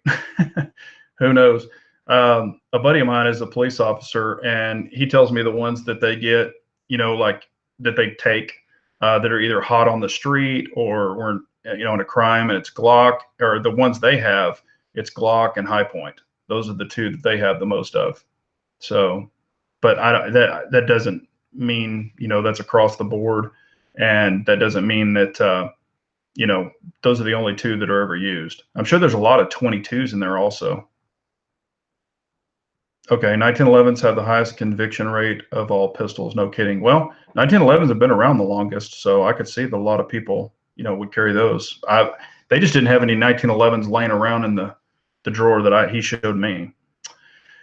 Who knows? A buddy of mine is a police officer, and he tells me the ones that they get, like that they take, that are either hot on the street or were, in a crime, and it's Glock, or the ones they have, it's Glock and High Point. Those are the two that they have the most of. So, but that doesn't mean, that's across the board. And that doesn't mean that, those are the only two that are ever used. I'm sure there's a lot of 22s in there also. Okay, 1911s have the highest conviction rate of all pistols. No kidding. Well, 1911s have been around the longest, so I could see that a lot of people, would carry those. They just didn't have any 1911s laying around in the drawer that he showed me.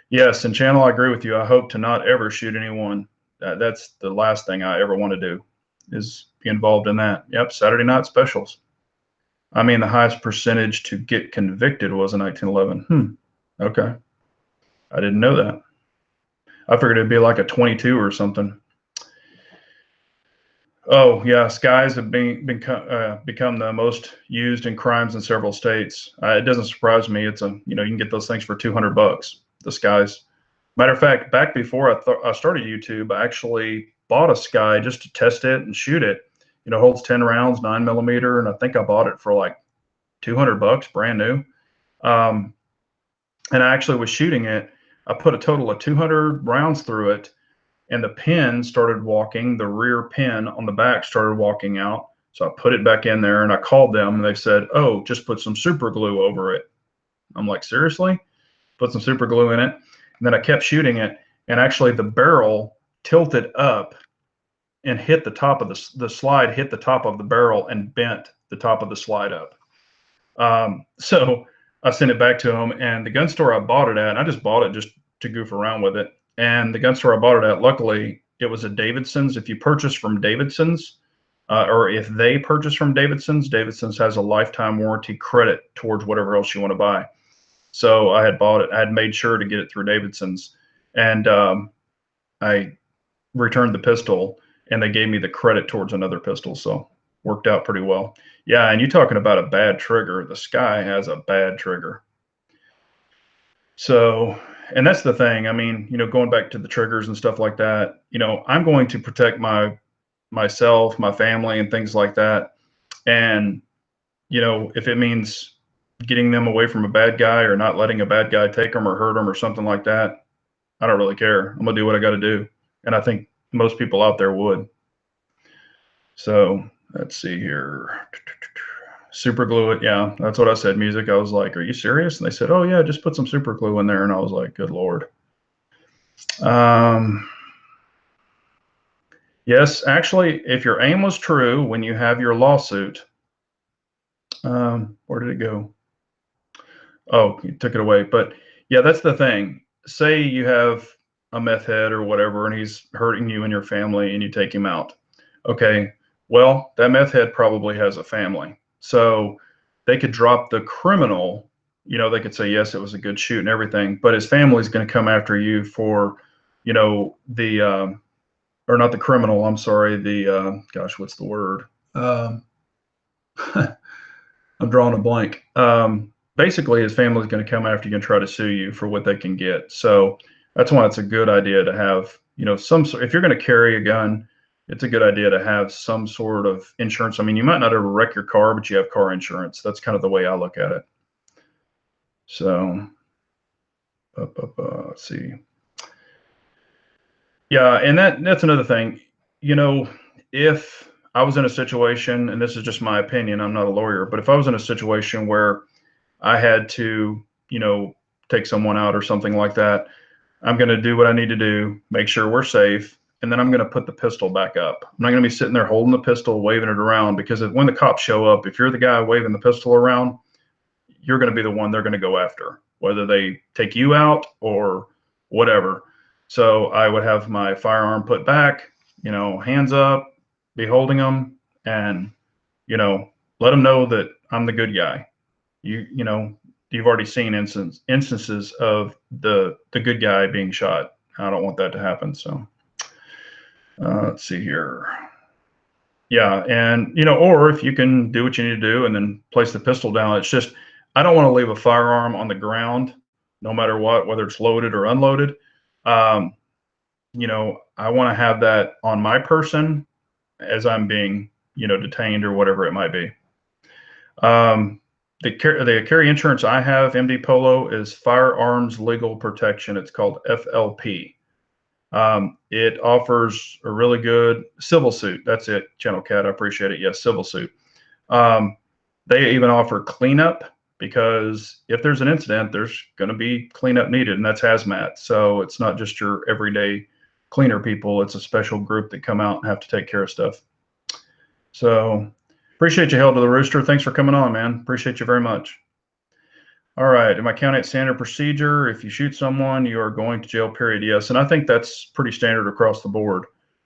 Yes, and Channel, I agree with you. I hope to not ever shoot anyone. That's the last thing I ever want to do, is be involved in that. Yep, Saturday night specials. I mean, the highest percentage to get convicted was in 1911. Okay. I didn't know that. I figured it'd be like a 22 or something. Oh, yeah, skies have become the most used in crimes in several states. It doesn't surprise me. It's you can get those things for $200, the skies. Matter of fact, back before I started YouTube, I actually bought a Sky just to test it and shoot it. Holds 10 rounds, 9mm, and I think I bought it for like $200, brand new. And I actually was shooting it. I put a total of 200 rounds through it, and the pin started walking. The rear pin on the back started walking out. So I put it back in there, and I called them, and they said, "Oh, just put some super glue over it." I'm like, seriously? Put some super glue in it. And then I kept shooting it, and actually the barrel tilted up and hit the top of the slide, hit the top of the barrel and bent the top of the slide up. So I sent it back to them, and the gun store I bought it at, I just bought it just to goof around with it. And the gun store I bought it at, luckily, it was a Davidson's. If you purchase from Davidson's, or if they purchase from Davidson's, Davidson's has a lifetime warranty credit towards whatever else you want to buy. So I had bought it. I had made sure to get it through Davidson's, and I returned the pistol, and they gave me the credit towards another pistol. So worked out pretty well. Yeah, and you talking about a bad trigger. The Sky has a bad trigger. So, and that's the thing. I mean, going back to the triggers and stuff like that, I'm going to protect myself, my family, and things like that. And, if it means getting them away from a bad guy, or not letting a bad guy take them or hurt them or something like that, I don't really care. I'm going to do what I got to do. And I think most people out there would. So let's see here. Super glue it. Yeah, that's what I said. Music. I was like, "Are you serious?" And they said, "Oh yeah, just put some super glue in there." And I was like, "Good Lord." Yes, actually, if your aim was true when you have your lawsuit, where did it go? Oh, you took it away. But yeah, that's the thing. Say you have a meth head or whatever, and he's hurting you and your family, and you take him out. Okay, well, that meth head probably has a family. So they could drop the criminal they could say, yes, it was a good shoot and everything, but his family's going to come after you for, the, or not the criminal, I'm sorry, gosh, what's the word? Um, I'm drawing a blank. Basically, his family's going to come after you and try to sue you for what they can get. So that's why it's a good idea to have, if you're going to carry a gun, it's a good idea to have some sort of insurance. I mean, you might not ever wreck your car, but you have car insurance. That's kind of the way I look at it. So, let's see. Yeah, and that's another thing. If I was in a situation, and this is just my opinion, I'm not a lawyer, but if I was in a situation where I had to, take someone out or something like that, I'm going to do what I need to do, make sure we're safe, and then I'm going to put the pistol back up. I'm not going to be sitting there holding the pistol, waving it around, because when the cops show up, if you're the guy waving the pistol around, you're going to be the one they're going to go after, whether they take you out or whatever. So I would have my firearm put back, hands up, be holding them, and let them know that I'm the good guy. You've already seen instances of the good guy being shot. I don't want that to happen. So let's see here. Yeah, and or if you can do what you need to do and then place the pistol down, it's just I don't want to leave a firearm on the ground, no matter what, whether it's loaded or unloaded. Um, I want to have that on my person as I'm being, detained or whatever it might be. The carry insurance I have, MD Polo, is Firearms Legal Protection. It's called FLP. It offers a really good civil suit. That's it, Channel Cat. I appreciate it. Yes, civil suit. They even offer cleanup, because if there's an incident, there's going to be cleanup needed, and that's hazmat. So it's not just your everyday cleaner people. It's a special group that come out and have to take care of stuff. So appreciate you, Held to the Rooster. Thanks for coming on, man. Appreciate you very much. All right. Am I counting it standard procedure? If you shoot someone, you are going to jail, period. Yes. And I think that's pretty standard across the board.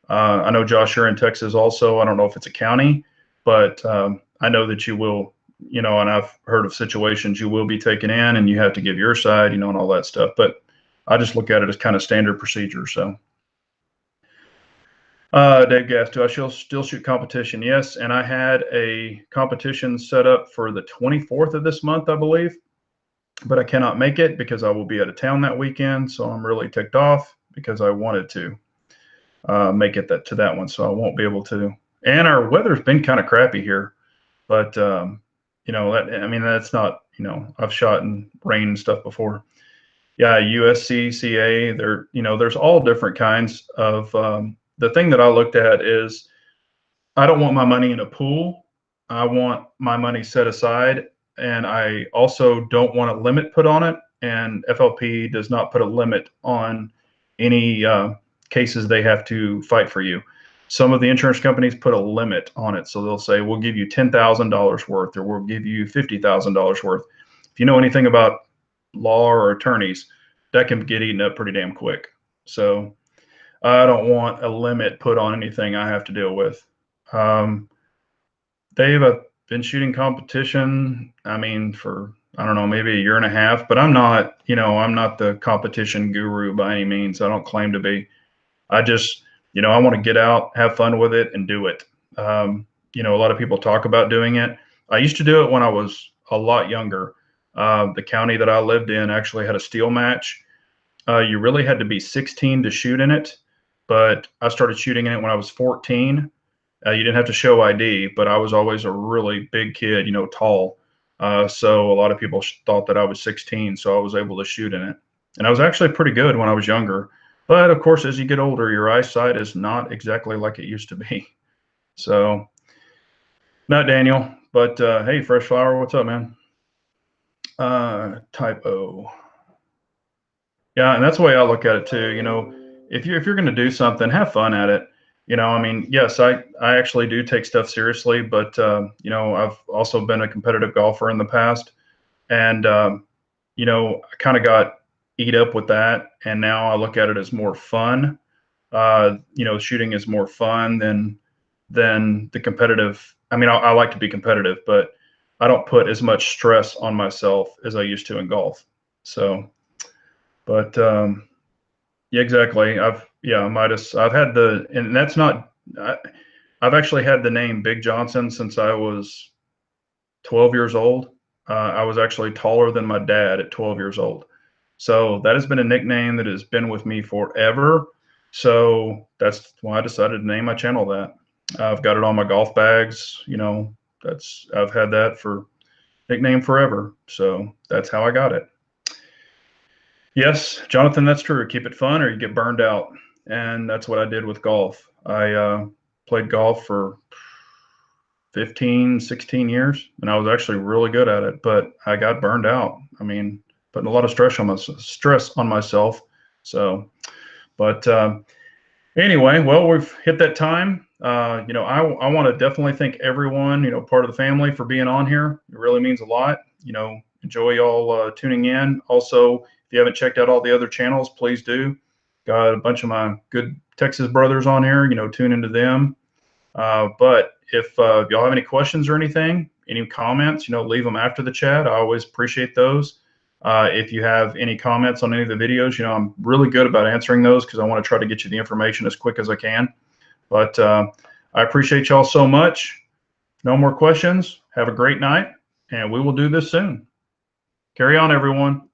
I know, Josh, you're in Texas also. I don't know if it's a county, but I know that you will, and I've heard of situations you will be taken in and you have to give your side, and all that stuff. But I just look at it as kind of standard procedure. So. Dave Gass, do I still shoot competition? Yes. And I had a competition set up for the 24th of this month, I believe, but I cannot make it because I will be out of town that weekend. So I'm really ticked off because I wanted to make it to that one. So I won't be able to. And our weather's been kind of crappy here, but that's not, I've shot in rain and stuff before. Yeah. USCCA, there's all different kinds of, the thing that I looked at is I don't want my money in a pool. I want my money set aside, and I also don't want a limit put on it. And FLP does not put a limit on any cases they have to fight for you. Some of the insurance companies put a limit on it. So they'll say, we'll give you $10,000 worth, or we'll give you $50,000 worth. If you know anything about law or attorneys, that can get eaten up pretty damn quick. So I don't want a limit put on anything I have to deal with. Dave, I've been shooting competition, for, I don't know, maybe a year and a half, but I'm not the competition guru by any means. I don't claim to be. I just, I want to get out, have fun with it, and do it. A lot of people talk about doing it. I used to do it when I was a lot younger. The county that I lived in actually had a steel match. You really had to be 16 to shoot in it. But I started shooting in it when I was 14. You didn't have to show ID, but I was always a really big kid, tall. So a lot of people thought that I was 16, so I was able to shoot in it. And I was actually pretty good when I was younger. But of course, as you get older, your eyesight is not exactly like it used to be. So, not Daniel, but hey, Fresh Flower, what's up, man? Typo. Yeah, and that's the way I look at it too. If you're going to do something, have fun at it. Yes, I actually do take stuff seriously, but I've also been a competitive golfer in the past, and I kind of got eat up with that, and now I look at it as more fun. Shooting is more fun than the competitive. I like to be competitive, but I don't put as much stress on myself as I used to in golf. So, but yeah, exactly. I've had and that's not, I've actually had the name Big Johnson since I was 12 years old. I was actually taller than my dad at 12 years old. So that has been a nickname that has been with me forever. So that's why I decided to name my channel that. I've got it on my golf bags. I've had that for nickname forever. So that's how I got it. Yes, Jonathan, that's true. Keep it fun or you get burned out. And that's what I did with golf. I played golf for 15, 16 years, and I was actually really good at it, but I got burned out. I mean, putting a lot of stress on myself. So, but anyway, well, we've hit that time. I want to definitely thank everyone, part of the family for being on here. It really means a lot. Enjoy y'all tuning in. Also, if you haven't checked out all the other channels, please do. Got a bunch of my good Texas brothers on here, tune into them. But if y'all have any questions or anything, any comments, leave them after the chat. I always appreciate those. If you have any comments on any of the videos, I'm really good about answering those because I want to try to get you the information as quick as I can. But I appreciate y'all so much. No more questions. Have a great night, and we will do this soon. Carry on, everyone.